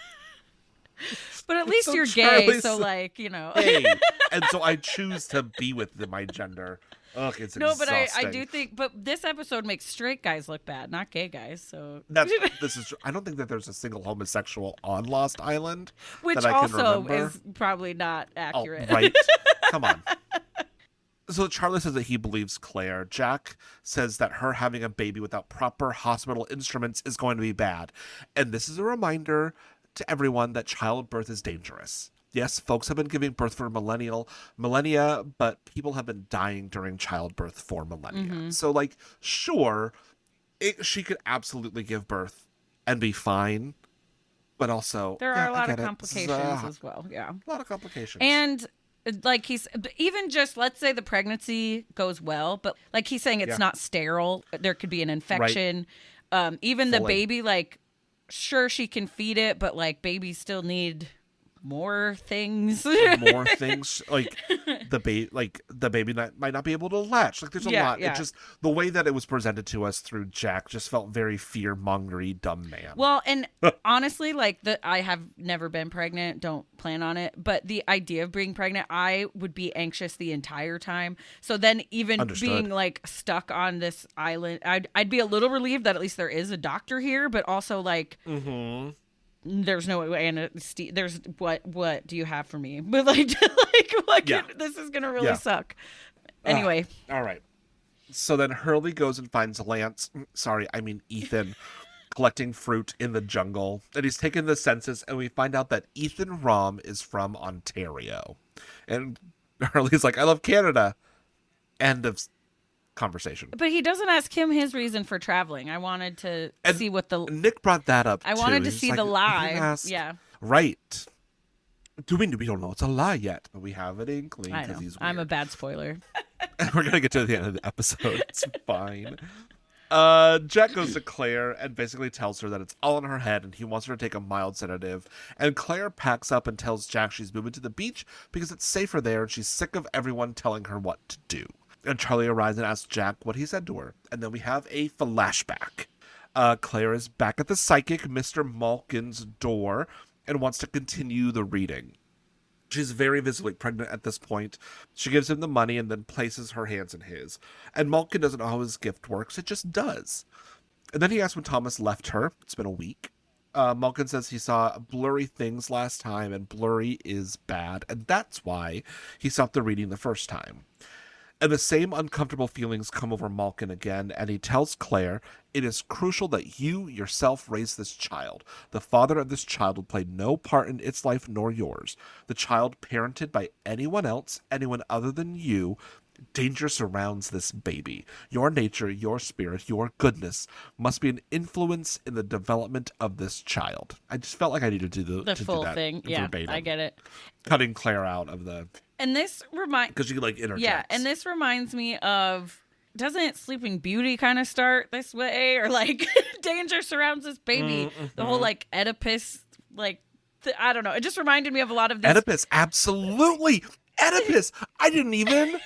but at least So you're gay, Charlie's- so like, you know. Hey, and so I choose to be with my gender. Ugh, it's No, but exhausting. I do think, but this episode makes straight guys look bad, not gay guys. So This is. I don't think that there's a single homosexual on Lost Island which that I can also remember. is probably not Oh, accurate. right? Come on. So Charlie says that he believes Claire. Jack says that her having a baby without proper hospital instruments is going to be bad. And this is a reminder to everyone that childbirth is dangerous. Yes, folks have been giving birth for millennia, but people have been dying during childbirth for millennia. So, like, sure, she could absolutely give birth and be fine, but also There yeah, are a lot I of get it. complications as well. Yeah. A lot of complications. And like he's even just, let's say the pregnancy goes well, but like he's saying it's not sterile. There could be an infection. Even the baby, like, sure, she can feed it, but like babies still need more things. More things, like the baby might not be able to latch. Like there's a lot. It just, the way that it was presented to us through Jack just felt very fear-mongery, dumb man. Well, and honestly, like I have never been pregnant, don't plan on it, but the idea of being pregnant, I would be anxious the entire time. So then even being like stuck on this island, I'd be a little relieved that at least there is a doctor here, but also like there's no way, and there's what do you have for me? But like, this is gonna really suck. Anyway, all right. So then Hurley goes and finds Ethan collecting fruit in the jungle, and he's taken the census, and we find out that Ethan Rom is from Ontario, and Hurley's like, "I love Canada." End of conversation. But he doesn't ask him his reason for traveling. I wanted to see what the Nick brought that up. I wanted to see the lie. Yeah, right. We don't know it's a lie yet, but we have an inkling because he's weird. I'm a bad spoiler. We're gonna get to the end of the episode. It's fine. Jack goes to Claire and basically tells her that it's all in her head and he wants her to take a mild sedative. And Claire packs up and tells Jack she's moving to the beach because it's safer there and she's sick of everyone telling her what to do. And Charlie arrives and asks Jack what he said to her. And then we have a flashback. Claire is back at the psychic Mr. Malkin's door and wants to continue the reading. She's very visibly pregnant at this point. She gives him the money and then places her hands in his. And Malkin doesn't know how his gift works. It just does. And then he asks when Thomas left her. It's been a week. Malkin says he saw blurry things last time, and blurry is bad. And that's why he stopped the reading the first time. And the same uncomfortable feelings come over Malkin again, and he tells Claire, "It is crucial that you yourself raise this child. The father of this child will play no part in its life nor yours. The child parented by anyone else, anyone other than you, danger surrounds this baby. Your nature, your spirit, your goodness must be an influence in the development of this child." I just felt like I needed to do the full do that thing. verbatim. Yeah, I get it. Cutting Claire out of the... And this because she like interjects. Yeah, and this reminds me of, doesn't Sleeping Beauty kind of start this way, or like danger surrounds this baby? Mm-hmm. The whole like Oedipus, like I don't know. It just reminded me of a lot of this. Oedipus, absolutely. Oedipus. I didn't even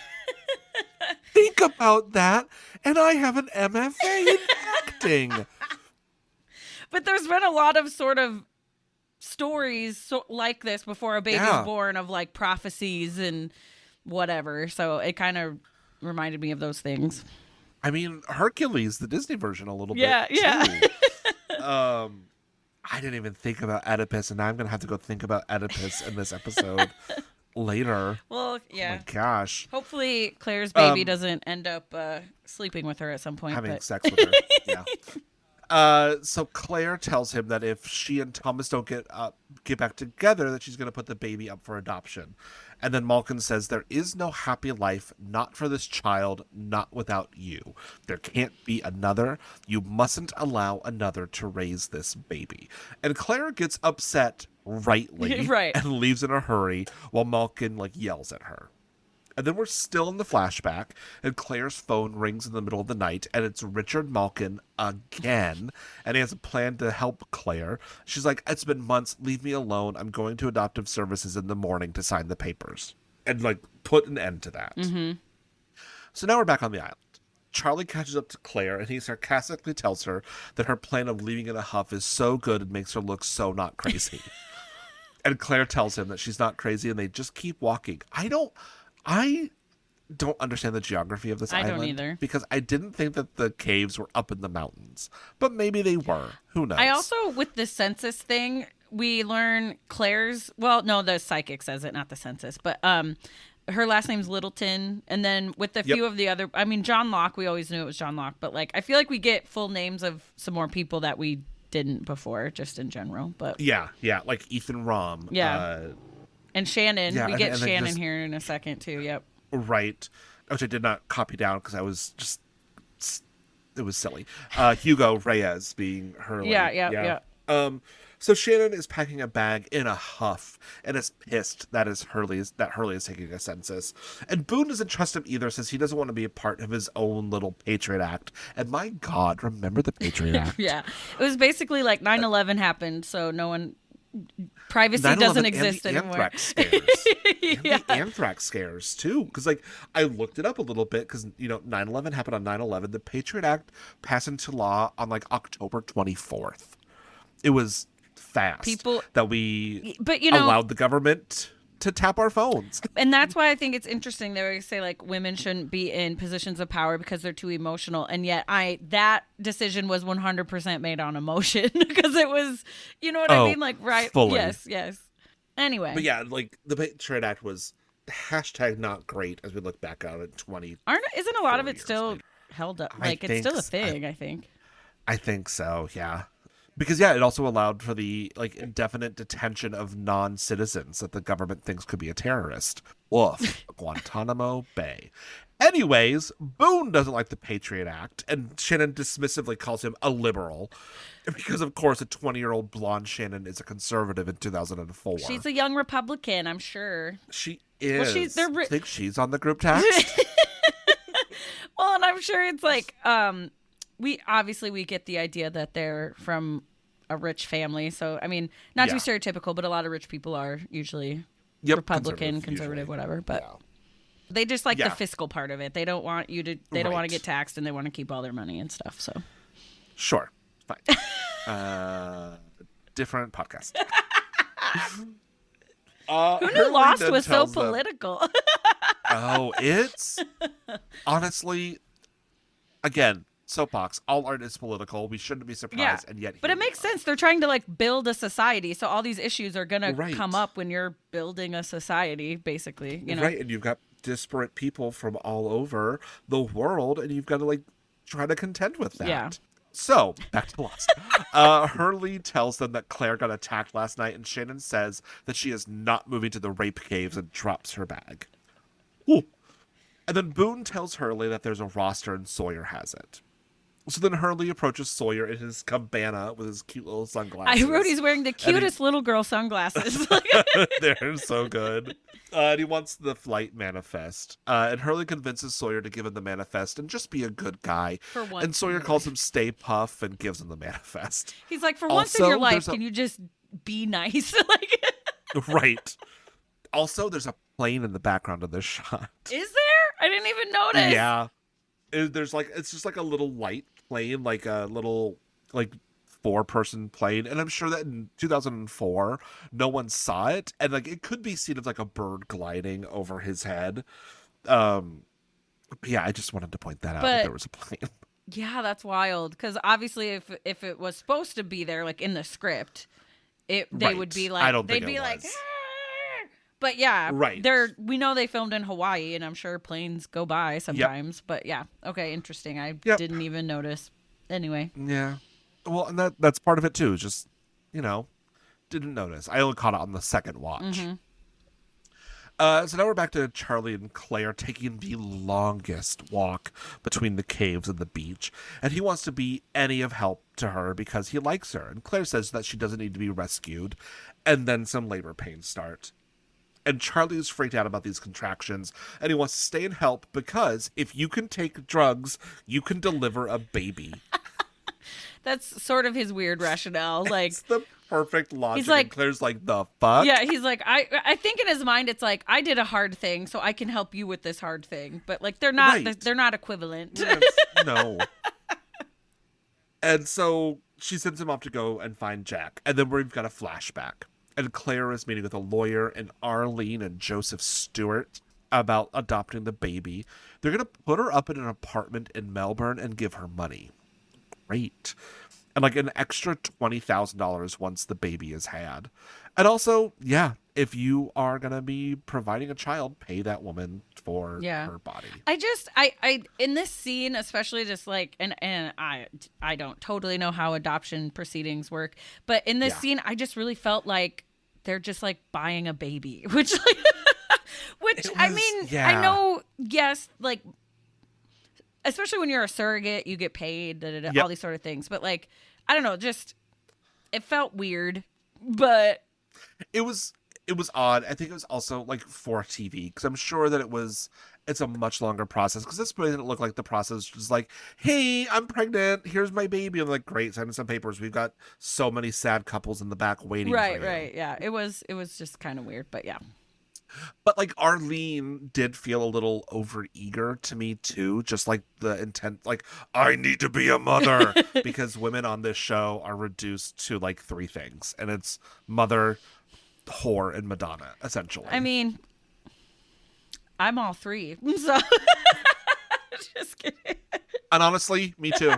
think about that, and I have an MFA in acting. But there's been a lot of sort of stories like this before a baby's born, of like prophecies and whatever, so it kind of reminded me of those things. I mean, Hercules, the Disney version, a little bit I didn't even think about Oedipus, and now I'm gonna have to go think about Oedipus in this episode later. Well, yeah. Oh my gosh, hopefully Claire's baby doesn't end up sleeping with her at some point, having sex with her. Yeah. So Claire tells him that if she and Thomas don't get back together, that she's going to put the baby up for adoption. And then Malkin says, "There is no happy life, not for this child, not without you. There can't be another. You mustn't allow another to raise this baby." And Claire gets upset, rightly, right, and leaves in a hurry while Malkin like yells at her. And then we're still in the flashback, and Claire's phone rings in the middle of the night, and it's Richard Malkin again, and he has a plan to help Claire. She's like, "It's been months, leave me alone. I'm going to adoptive services in the morning to sign the papers." And like, put an end to that. Mm-hmm. So now we're back on the island. Charlie catches up to Claire, and he sarcastically tells her that her plan of leaving in a huff is so good it makes her look so not crazy. And Claire tells him that she's not crazy, and they just keep walking. I don't understand the geography of this island. I don't either. Because I didn't think that the caves were up in the mountains. But maybe they were. Who knows? I also, with the census thing, we learn Claire's... Well, no, the psychic says it, not the census. But her last name's Littleton. And then with a few of the other... I mean, John Locke, we always knew it was John Locke. But like, I feel like we get full names of some more people that we didn't before, just in general. But yeah, like Ethan Rom. Yeah. And Shannon. We get Shannon here in a second, too. Yep. Right. Which I did not copy down because I was just... It was silly. Hugo Reyes being Hurley. Yeah. So Shannon is packing a bag in a huff and is pissed that Hurley is taking a census. And Boone doesn't trust him either, since he doesn't want to be a part of his own little Patriot Act. And my God, remember the Patriot Act? Yeah. It was basically like 9/11 happened, so no one... Privacy 9/11 doesn't and exist the anymore. Anthrax scares. Yeah. And the anthrax scares, too. Because, like, I looked it up a little bit because, 9/11 happened on 9/11. The Patriot Act passed into law on, like, October 24th. It was fast that we allowed the government to tap our phones. And that's why I think it's interesting that we say, like, women shouldn't be in positions of power because they're too emotional. And yet that decision was 100% made on emotion because it was, you know what I mean? Like, right. Fully. Yes. Anyway. But yeah, like, the Patriot Act was hashtag not great as we look back on it 20. Isn't a lot of it still held up? Like, it's still a thing, I think. I think so, yeah. Because, yeah, it also allowed for the, like, indefinite detention of non-citizens that the government thinks could be a terrorist. Woof. Guantanamo Bay. Anyways, Boone doesn't like the Patriot Act, and Shannon dismissively calls him a liberal. Because, of course, a 20-year-old blonde Shannon is a conservative in 2004. She's a young Republican, I'm sure. She is. Well, I think she's on the group text. Well, and I'm sure it's like... we get the idea that they're from a rich family. So, I mean, not to be stereotypical, but a lot of rich people are usually Republican, conservative, whatever. But they just like the fiscal part of it. They don't want you to, they don't want to get taxed, and they want to keep all their money and stuff. So, sure. Fine. Different podcast. Who knew Lost was so political? It's honestly, again, soapbox. All art is political. We shouldn't be surprised, and yet. But it makes sense. They're trying to like build a society, so all these issues are gonna come up when you're building a society, basically. You know, right? And you've got disparate people from all over the world, and you've got to like try to contend with that. Yeah. So, back to Lost. Hurley tells them that Claire got attacked last night, and Shannon says that she is not moving to the rape caves and drops her bag. Ooh. And then Boone tells Hurley that there's a roster and Sawyer has it. So then Hurley approaches Sawyer in his cabana with his cute little sunglasses. I wrote he's wearing the cutest little girl sunglasses. They're so good. And he wants the flight manifest. And Hurley convinces Sawyer to give him the manifest and just be a good guy. For once. And Sawyer calls him Stay Puff and gives him the manifest. He's like, for once in your life, can you just be nice? Right. Also, there's a plane in the background of this shot. Is there? I didn't even notice. Yeah. It's just like a little light plane, like a little, like, 4-person plane. And I'm sure that in 2004, no one saw it. And, like, it could be seen as, like, a bird gliding over his head. Yeah, I just wanted to point that out, that there was a plane. Yeah, that's wild. Because obviously, if it was supposed to be there, like, in the script, they would be like, I don't think they'd be it like, was. But yeah, right. We know they filmed in Hawaii, and I'm sure planes go by sometimes. Yep. But yeah, okay, interesting. I didn't even notice. Anyway. Yeah. Well, and that's part of it too. Just, didn't notice. I only caught it on the second watch. Mm-hmm. So now we're back to Charlie and Claire taking the longest walk between the caves and the beach. And he wants to be any of help to her because he likes her. And Claire says that she doesn't need to be rescued. And then some labor pains start. And Charlie is freaked out about these contractions, and he wants to stay and help because if you can take drugs, you can deliver a baby. That's sort of his weird rationale. Like, it's the perfect logic. He's like, and Claire's like, the fuck? Yeah, he's like, I think in his mind, it's like, I did a hard thing, so I can help you with this hard thing. But like, they're not equivalent. Yes, no. And so she sends him off to go and find Jack. And then we've got a flashback. And Claire is meeting with a lawyer and Arlene and Joseph Stewart about adopting the baby. They're going to put her up in an apartment in Melbourne and give her money. Great. And like an extra $20,000 once the baby is had. And also, if you are going to be providing a child, pay that woman for her body. I in this scene, especially just like, and I don't totally know how adoption proceedings work, but in this scene, I just really felt like they're just like buying a baby, which I mean, I know, yes, like, especially when you're a surrogate, you get paid, all these sort of things. But like, I don't know, just, it felt weird. But It was odd. I think it was also like for TV because I'm sure that it's a much longer process because this didn't look like the process was like, hey, I'm pregnant, here's my baby. I'm like, great, send us some papers. We've got so many sad couples in the back waiting for you. yeah, it was just kind of weird, but yeah. But like Arlene did feel a little over eager to me too, just like the intent, like I need to be a mother because women on this show are reduced to like three things, and it's mother, whore, and Madonna essentially. I mean, I'm all three, so just kidding. And honestly, me too.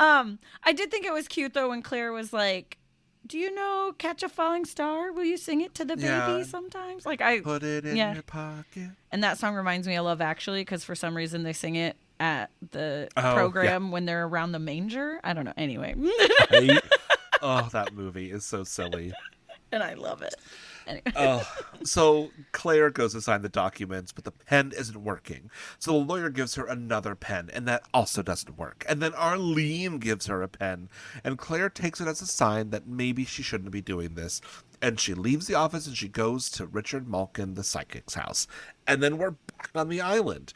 I did think it was cute though when Claire was like, "Do you know Catch a Falling Star? Will you sing it to the baby sometimes?" Like I put it in your pocket. And that song reminds me of Love Actually because for some reason they sing it at the program when they're around the manger. I don't know. Anyway. Oh, that movie is so silly. And I love it. Anyway. So Claire goes to sign the documents, but the pen isn't working. So the lawyer gives her another pen, and that also doesn't work. And then Arlene gives her a pen, and Claire takes it as a sign that maybe she shouldn't be doing this. And she leaves the office and she goes to Richard Malkin, the psychic's house. And then we're back on the island.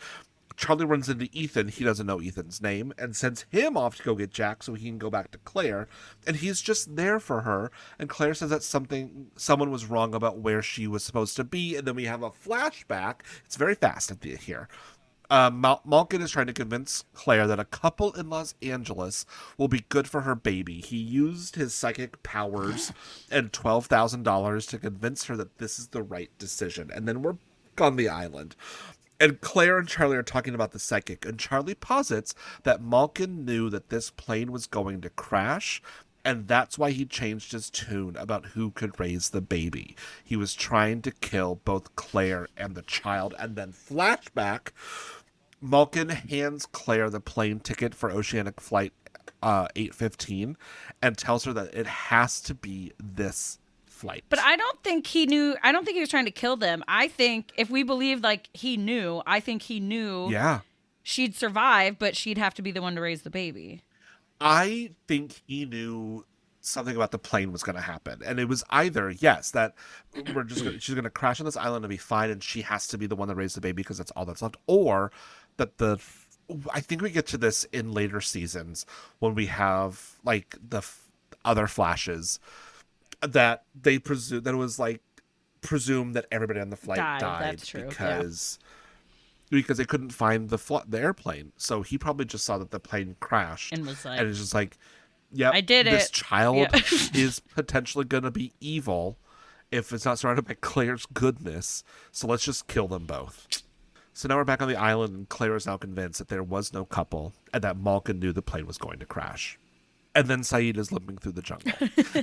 Charlie runs into Ethan. He doesn't know Ethan's name and sends him off to go get Jack so he can go back to Claire. And he's just there for her. And Claire says that someone was wrong about where she was supposed to be. And then we have a flashback. It's very fast at the here. Malkin is trying to convince Claire that a couple in Los Angeles will be good for her baby. He used his psychic powers and $12,000 to convince her that this is the right decision. And then we're back on the island. And Claire and Charlie are talking about the psychic, and Charlie posits that Malkin knew that this plane was going to crash, and that's why he changed his tune about who could raise the baby. He was trying to kill both Claire and the child. And then flashback, Malkin hands Claire the plane ticket for Oceanic Flight 815 and tells her that it has to be this flight. But I don't think he knew. I don't think he was trying to kill them. I think if we believe like he knew, I think he knew she'd survive, but she'd have to be the one to raise the baby. I think he knew something about the plane was going to happen. And it was either, yes, that she's going to crash on this island and be fine, and she has to be the one to raise the baby because that's all that's left. Or that I think we get to this in later seasons when we have like the other flashes that they presume that it was like presumed that everybody on the flight died that's true. because they couldn't find the airplane. So he probably just saw that the plane crashed and was like, and it's just like, yeah, I did this child is potentially going to be evil if it's not surrounded by Claire's goodness. So let's just kill them both. So now we're back on the island, and Claire is now convinced that there was no couple and that Malkin knew the plane was going to crash. And then Saeed is limping through the jungle.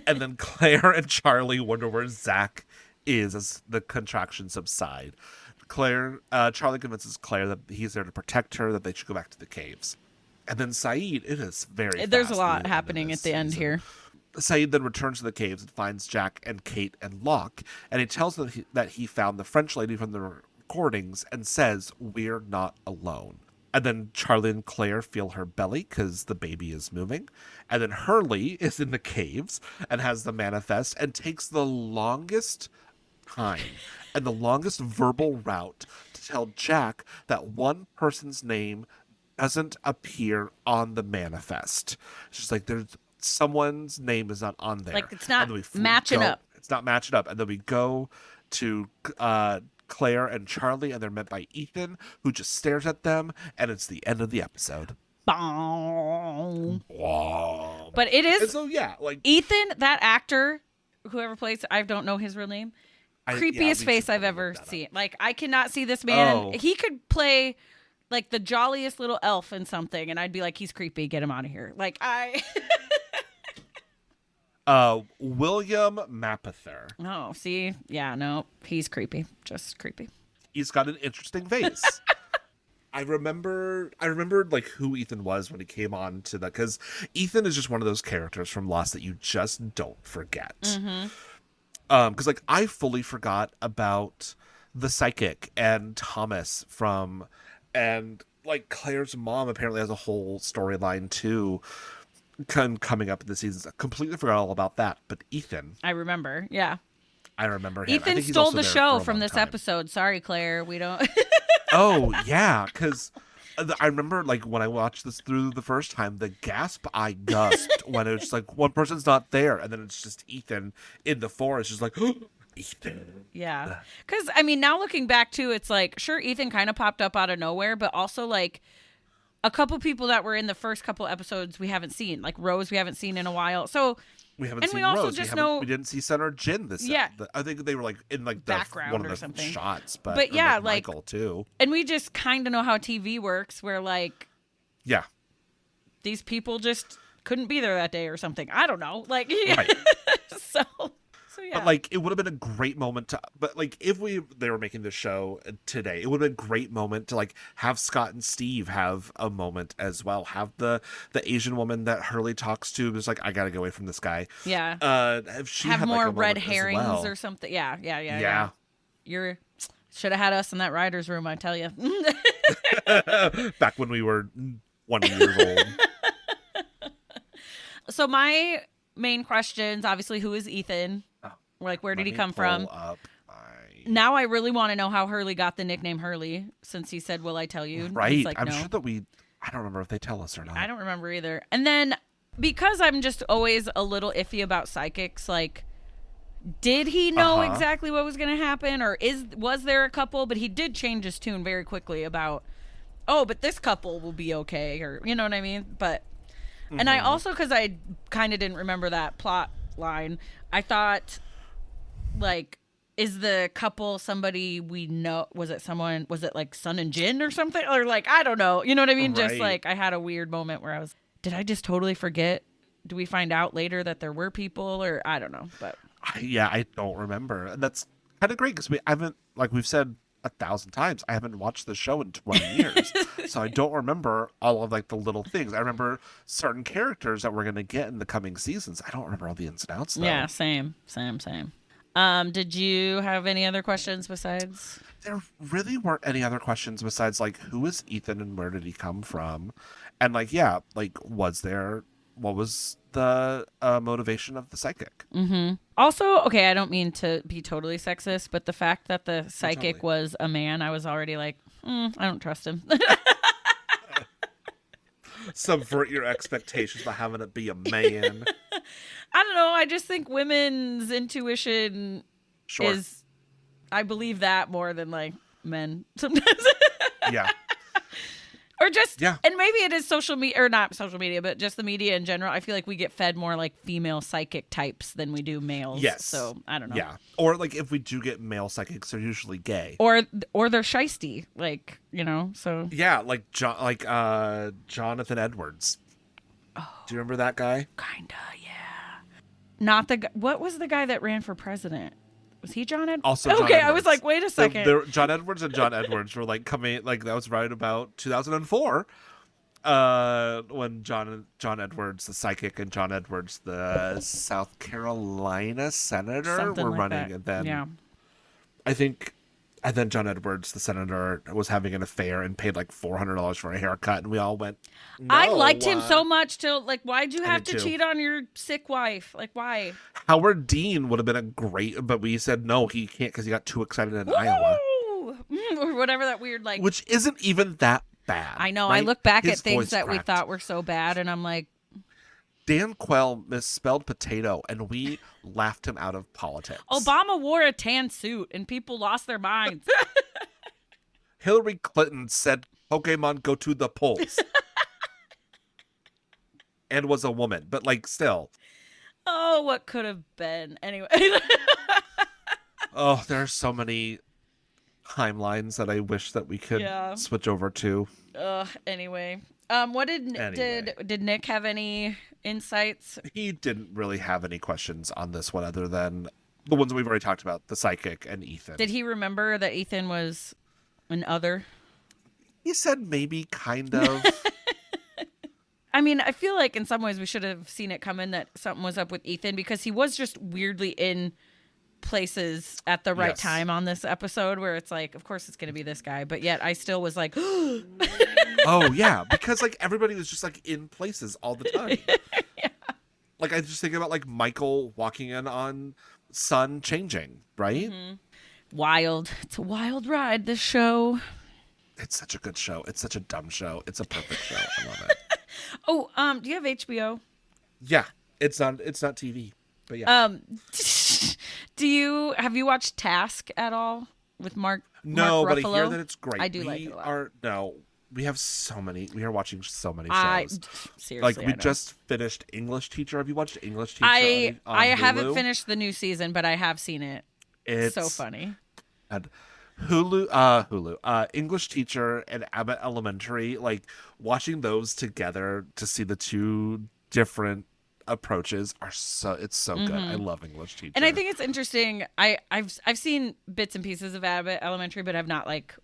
And then Claire and Charlie wonder where Zach is as the contractions subside. Charlie convinces Claire that he's there to protect her, that they should go back to the caves. And then Saeed, it is very There's fast a lot happening at the end here. Saeed then returns to the caves and finds Jack and Kate and Locke, and he tells them that he found the French lady from the recordings and says, "We're not alone." And then Charlie and Claire feel her belly because the baby is moving. And then Hurley is in the caves and has the manifest and takes the longest time and the longest verbal route to tell Jack that one person's name doesn't appear on the manifest. It's just like there's someone's name is not on there. Like it's not matching up. It's not matching up. And then we go to Claire and Charlie, and they're met by Ethan, who just stares at them, and it's the end of the episode. Bong. Wow. But it is. And so yeah, like Ethan, that actor, whoever plays, I don't know his real name. Creepiest face I've ever seen. Like I cannot see this man. Oh. He could play like the jolliest little elf in something, and I'd be like, he's creepy. Get him out of here. Like I. William Mapother. Oh, see? Yeah, no, he's creepy. Just creepy. He's got an interesting face. I remember like who Ethan was when he came on to that, because Ethan is just one of those characters from Lost that you just don't forget. Mm-hmm. Because like I fully forgot about the psychic and Thomas and like Claire's mom apparently has a whole storyline too. coming up in the seasons. I completely forgot all about that. But Ethan, I remember. Yeah. I remember him. I Ethan think he's stole also the there show for a from long this time. episode. Sorry, Claire. We don't. Oh yeah, because I remember like when I watched this through the first time, the gasp I gasped when it was just like one person's not there, and then it's just Ethan in the forest, just like Ethan. Yeah. Because, I mean, now looking back too, it's like, sure, Ethan kind of popped up out of nowhere, but also like a couple people that were in the first couple episodes we haven't seen. Like Rose, we haven't seen in a while. So We haven't And seen we also Rose. just know- We didn't see Sen or Jin this. Yeah. I think they were like in like the Background one of or the something. shots, but But or, yeah, like like- Michael too. and we just kind of know how TV works, where like Yeah, these people just couldn't be there that day or something. I don't know. Like, right. so yeah. But like it would have been a great moment to. But like if they were making the show today, it would have been a great moment to like have Scott and Steve have a moment as well. Have the Asian woman that Hurley talks to is like, I gotta get away from this guy. Yeah. Have she Have had, more like, a red moment as herrings well. or something. Yeah. Yeah. You're should have had us in that writer's room, I tell you. Back when we were 1 years old. So my main questions, obviously, who is Ethan? Like, where did he come from? Now I really want to know how Hurley got the nickname Hurley, since he said, "Will I tell you?" Right. He's like, I'm no. sure that I don't remember if they tell us or not. I don't remember either. And then because I'm just always a little iffy about psychics, like, did he know exactly what was going to happen, or was there a couple? But he did change his tune very quickly about, oh, but this couple will be okay, or you know what I mean? But and I also, because I kind of didn't remember that plot line, I thought, like, is the couple somebody we know? Was it like Sun and Jin or something? Or like, I don't know. You know what I mean? Just Right. like, I had a weird moment where did I just totally forget? Do we find out later that there were people, or I don't know, but. I don't remember. And that's kind of great because I haven't, like we've said 1,000 times, I haven't watched the show in 20 years. So I don't remember all of like the little things. I remember certain characters that we're going to get in the coming seasons. I don't remember all the ins and outs though. Yeah, same. Did you have any other questions besides? There really weren't any other questions besides like, who is Ethan and where did he come from? And like, yeah, like what was the motivation of the psychic? Mm-hmm. Also, okay, I don't mean to be totally sexist, but the fact that the psychic totally. was a man, I was already like, I don't trust him. Subvert your expectations by having it be a man. I don't know. I just think women's intuition Sure. is, I believe that more than like men sometimes. Yeah. Or just, Yeah. and maybe it is social media, or not social media, but just the media in general. I feel like we get fed more like female psychic types than we do males. Yes. So I don't know. Yeah. Or like if we do get male psychics, they're usually gay. Or they're shisty, like, you know. So Yeah, like Jonathan Edwards. Oh. Do you remember that guy? kinda, yeah. Not the what was the guy that ran for president? Was he John Edwards? Also John okay, I Edwards. was like, wait a second. John Edwards and John Edwards were like coming, like that was right about 2004. When John Edwards, the psychic, and John Edwards, the South Carolina senator, Something were like running, that. and then Yeah. I think, and then John Edwards, the senator, was having an affair and paid like $400 for a haircut, and we all went. I "No, liked him so much till like, why'd you I have did to too. cheat on your sick wife? Like, why? Howard Dean would have been a great, but we said no, he can't because he got too excited in Iowa, Woo! Or whatever that weird like. which isn't even that bad. I know. I right? look back His at things voice that we cracked. thought were so bad, and I'm like, Dan Quell misspelled potato, and we laughed him out of politics. Obama wore a tan suit, and people lost their minds. Hillary Clinton said, "Pokemon go to the polls," and was a woman, but like still. Oh, what could have been? Anyway. Oh, there are so many timelines that I wish that we could Yeah. switch over to. Anyway. What did Nick have any insights? He didn't really have any questions on this one other than the ones we've already talked about, the psychic and Ethan. Did he remember that Ethan was an other? He said maybe kind of. I mean, I feel like in some ways we should have seen it coming that something was up with Ethan, because he was just weirdly in places at the right Yes. time on this episode where it's like, of course it's going to be this guy. But yet I still was like, Oh, yeah, because like everybody was just like in places all the time. Like, I just think about, like, Michael walking in on Sun changing, right? Mm-hmm. Wild. It's a wild ride, this show. It's such a good show. It's such a dumb show. It's a perfect show. I love it. Oh, do you have HBO? Yeah. It's not TV. But yeah. Have you watched Task at all with Mark No, Mark but Ruffalo? I hear that it's great. I do like it a lot. We have so many. We are watching so many I shows. seriously, Like, we I know. just finished English Teacher. Have you watched English Teacher on I Hulu? haven't finished the new season, but I have seen it. It's so funny. And Hulu, English Teacher and Abbott Elementary, like, watching those together to see the two different approaches it's so good. I love English Teacher. And I think it's interesting. I've seen bits and pieces of Abbott Elementary, but I've not like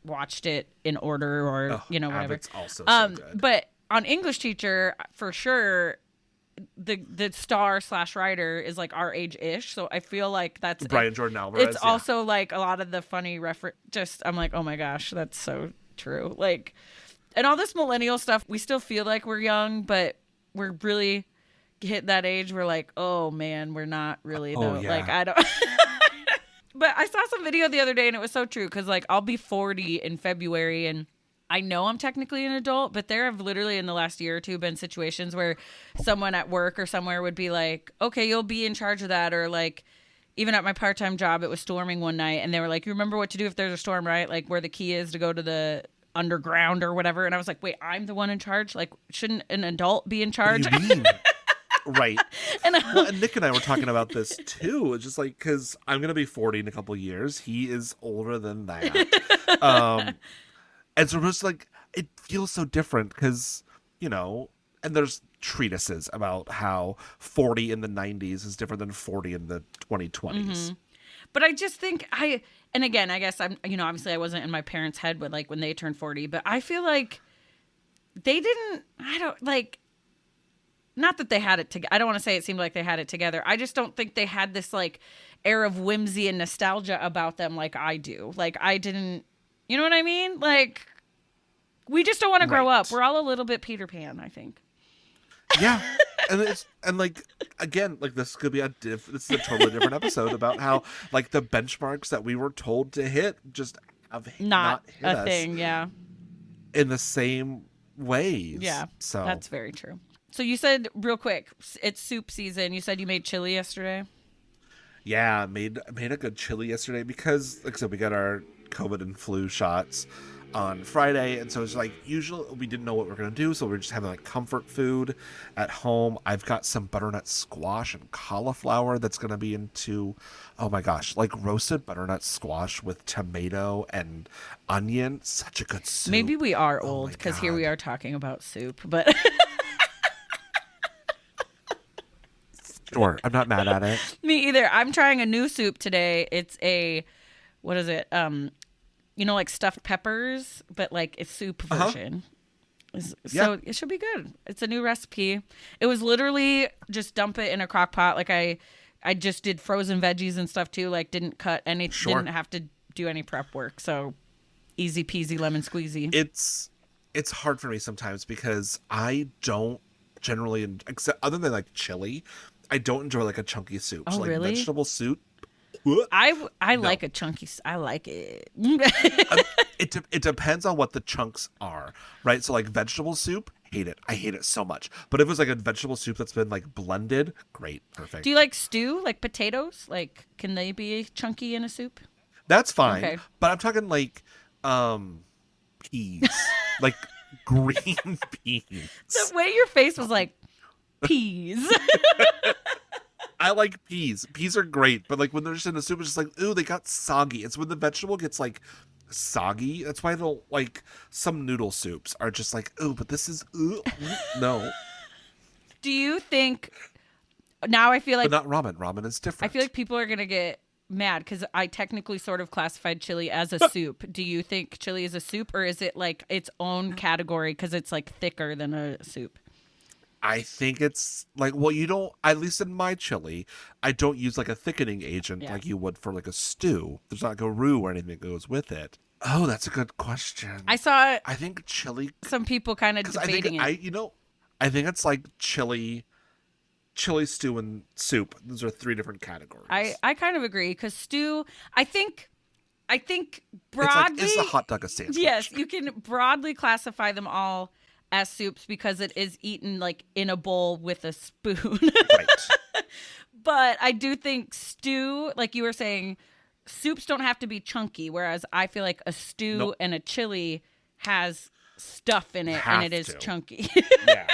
watched it in order or whatever. Abbott's also so good. But on English Teacher, for sure, the star/writer is like our age-ish, so I feel like that's Brian Jordan Alvarez. It's also like a lot of the funny reference. Just I'm like, oh my gosh, that's so true. Like, and all this millennial stuff, we still feel like we're young, but we're really hit that age. We're like, oh man, we're not really though. Yeah. Like I don't. But I saw some video the other day, and it was so true because like I'll be 40 in February, and I know I'm technically an adult, but there have literally in the last year or two been situations where someone at work or somewhere would be like, okay, you'll be in charge of that. Or like, even at my part-time job, it was storming one night and they were like, you remember what to do if there's a storm, right? Like where the key is to go to the underground or whatever. And I was like, wait, I'm the one in charge? Like, shouldn't an adult be in charge? What do you mean? Right. And Nick and I were talking about this too. It's just like, because I'm going to be 40 in a couple years. He is older than that. And so it's like, it feels so different because, and there's treatises about how 40 in the 90s is different than 40 in the 2020s. Mm-hmm. But I just think and again, I guess I'm, obviously I wasn't in my parents' head when they turned 40, but I feel like they didn't, not that they had it together. I don't want to say it seemed like they had it together. I just don't think they had this like air of whimsy and nostalgia about them like I do. Like I didn't, you know what I mean? Like, we just don't want to grow up. We're all a little bit Peter Pan, I think. Yeah. And like, again, like this could be this is a totally different episode about how like the benchmarks that we were told to hit just have not hit a us thing, yeah. in the same ways. Yeah, so that's very true. So you said real quick, it's soup season. You said you made chili yesterday. Yeah, made a good chili yesterday because, like I said, we got our COVID and flu shots on Friday, and so it's like usually we didn't know what we were gonna do, so we're just having like comfort food at home. I've got some butternut squash and cauliflower that's gonna be into, oh my gosh, like roasted butternut squash with tomato and onion. Such a good soup. Maybe we are old because here we are talking about soup, but sure, I'm not mad at it. Me either. I'm trying a new soup today. It's what is it? Like stuffed peppers, but like a soup version. So it should be good. It's a new recipe. It was literally just dump it in a crock pot. Like I just did frozen veggies and stuff too. Like didn't cut any, didn't have to do any prep work. So easy peasy lemon squeezy. It's hard for me sometimes because I don't generally, except other than like chili, I don't enjoy like a chunky soup. Oh, so, like really? Vegetable soup. I like a chunky. I like it. It depends on what the chunks are, right? So like vegetable soup, hate it. I hate it so much. But if it was like a vegetable soup that's been like blended, great, perfect. Do you like stew, like potatoes? Like, can they be chunky in a soup? That's fine. Okay. But I'm talking like peas, like green peas. The way your face was like peas. I like peas. Peas are great, but like when they're just in the soup, it's just like, ooh, they got soggy. It's when the vegetable gets like soggy. That's why I don't like some noodle soups are just like, ooh, but this is no. Do you think now I feel like but not ramen. Ramen is different. I feel like people are gonna get mad because I technically sort of classified chili as a soup. Do you think chili is a soup or is it like its own category because it's like thicker than a soup? I think it's like, well, you don't, at least in my chili, I don't use like a thickening agent like you would for like a stew. There's not like a roux or anything that goes with it. Oh, that's a good question. I think chili. Some people kind of debating I think it's like chili chili, stew, and soup. Those are 3 different categories. I kind of agree because stew, I think It's broadly. is a hot dog a sandwich? Yes, you can broadly classify them all as soups because it is eaten like in a bowl with a spoon. Right. But I do think stew, like you were saying, soups don't have to be chunky, whereas I feel like a stew Nope. and a chili has stuff in it and it is chunky. Yeah.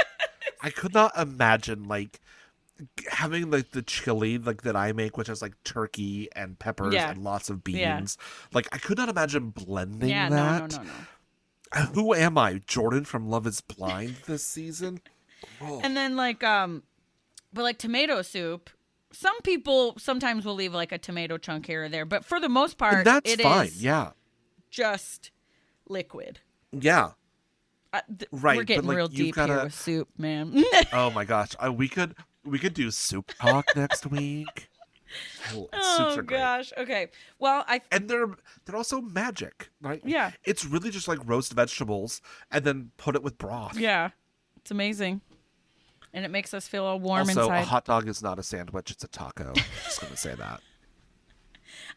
I could not imagine like having like the chili like that I make, which has like turkey and peppers and lots of beans. Yeah. Like I could not imagine blending Yeah, that. no. Who am I, Jordan from Love Is Blind this season? Oh. And then like but like tomato soup, some people sometimes will leave like a tomato chunk here or there, but for the most part, and that's fine. Is yeah, just liquid. Yeah. Right, We're getting but, like, real deep here with soup, man. Oh my gosh, we could do soup talk next week. Soups are great. Gosh. Okay. Well, and they're also magic, right? Yeah. It's really just like roast vegetables and then put it with broth. Yeah, it's amazing, and it makes us feel all warm also, inside. a hot dog is not a sandwich; it's a taco. Just gonna say that.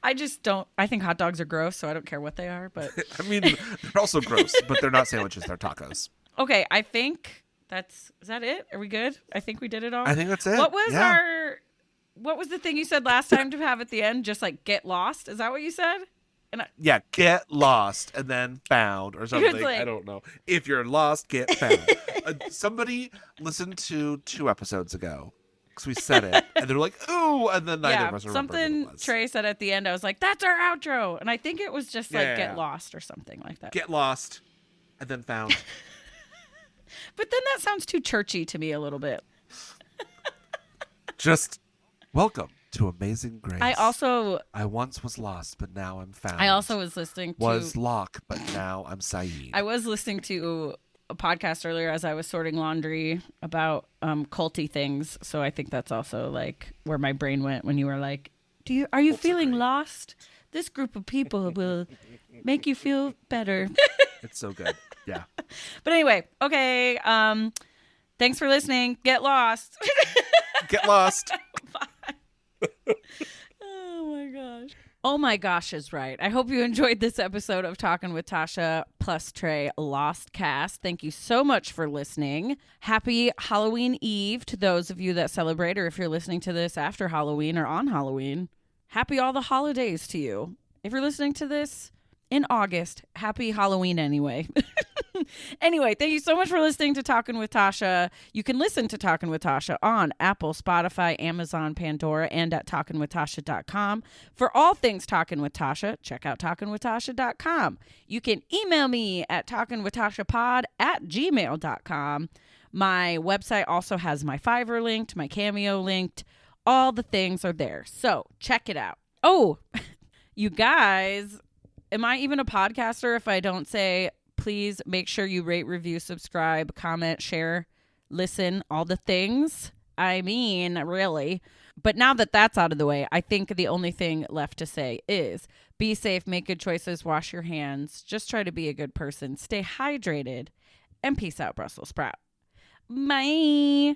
I just don't. I think hot dogs are gross, so I don't care what they are. But I mean, they're also gross, but they're not sandwiches; they're tacos. Okay, I think is that it? Are we good? I think we did it all. I think that's it. What was the thing you said last time to have at the end? Just like get lost? Is that what you said? Yeah, get lost and then found or something. Like, I don't know. If you're lost, get found. Somebody listened to 2 episodes ago because we said it, and they're like, "Ooh!" And then neither of us remember something what it was. Trey said at the end. I was like, "That's our outro," and I think it was just like get lost or something like that. Get lost and then found. But then that sounds too churchy to me a little bit. Just welcome to Amazing Grace. I once was lost, but now I'm found. I also was listening to was Locke, but now I'm Saeed. I was listening to a podcast earlier as I was sorting laundry about culty things. So I think that's also like where my brain went when you were like, are you feeling lost? This group of people will make you feel better. It's so good. Yeah. But anyway, okay. Thanks for listening. Get lost. Get lost. Bye. Oh my gosh is right. I hope you enjoyed this episode of Talking with Tasha plus Trey Lostcast. Thank you so much for listening. Happy Halloween Eve to those of you that celebrate, or if you're listening to this after Halloween or on Halloween. Happy all the holidays to you. If you're listening to this in August, happy Halloween anyway. Anyway, thank you so much for listening to Talking with Tasha. You can listen to Talking with Tasha on Apple, Spotify, Amazon, Pandora, and at talkingwithtasha.com. For all things Talking with Tasha, check out talkingwithtasha.com. You can email me at talkingwithtashapod@gmail.com. My website also has my Fiverr linked, my Cameo linked. All the things are there. So check it out. Oh, you guys, am I even a podcaster if I don't say, please make sure you rate, review, subscribe, comment, share, listen, all the things? I mean, really. But now that that's out of the way, I think the only thing left to say is be safe, make good choices, wash your hands, just try to be a good person, stay hydrated, and peace out, Brussels sprout. Bye.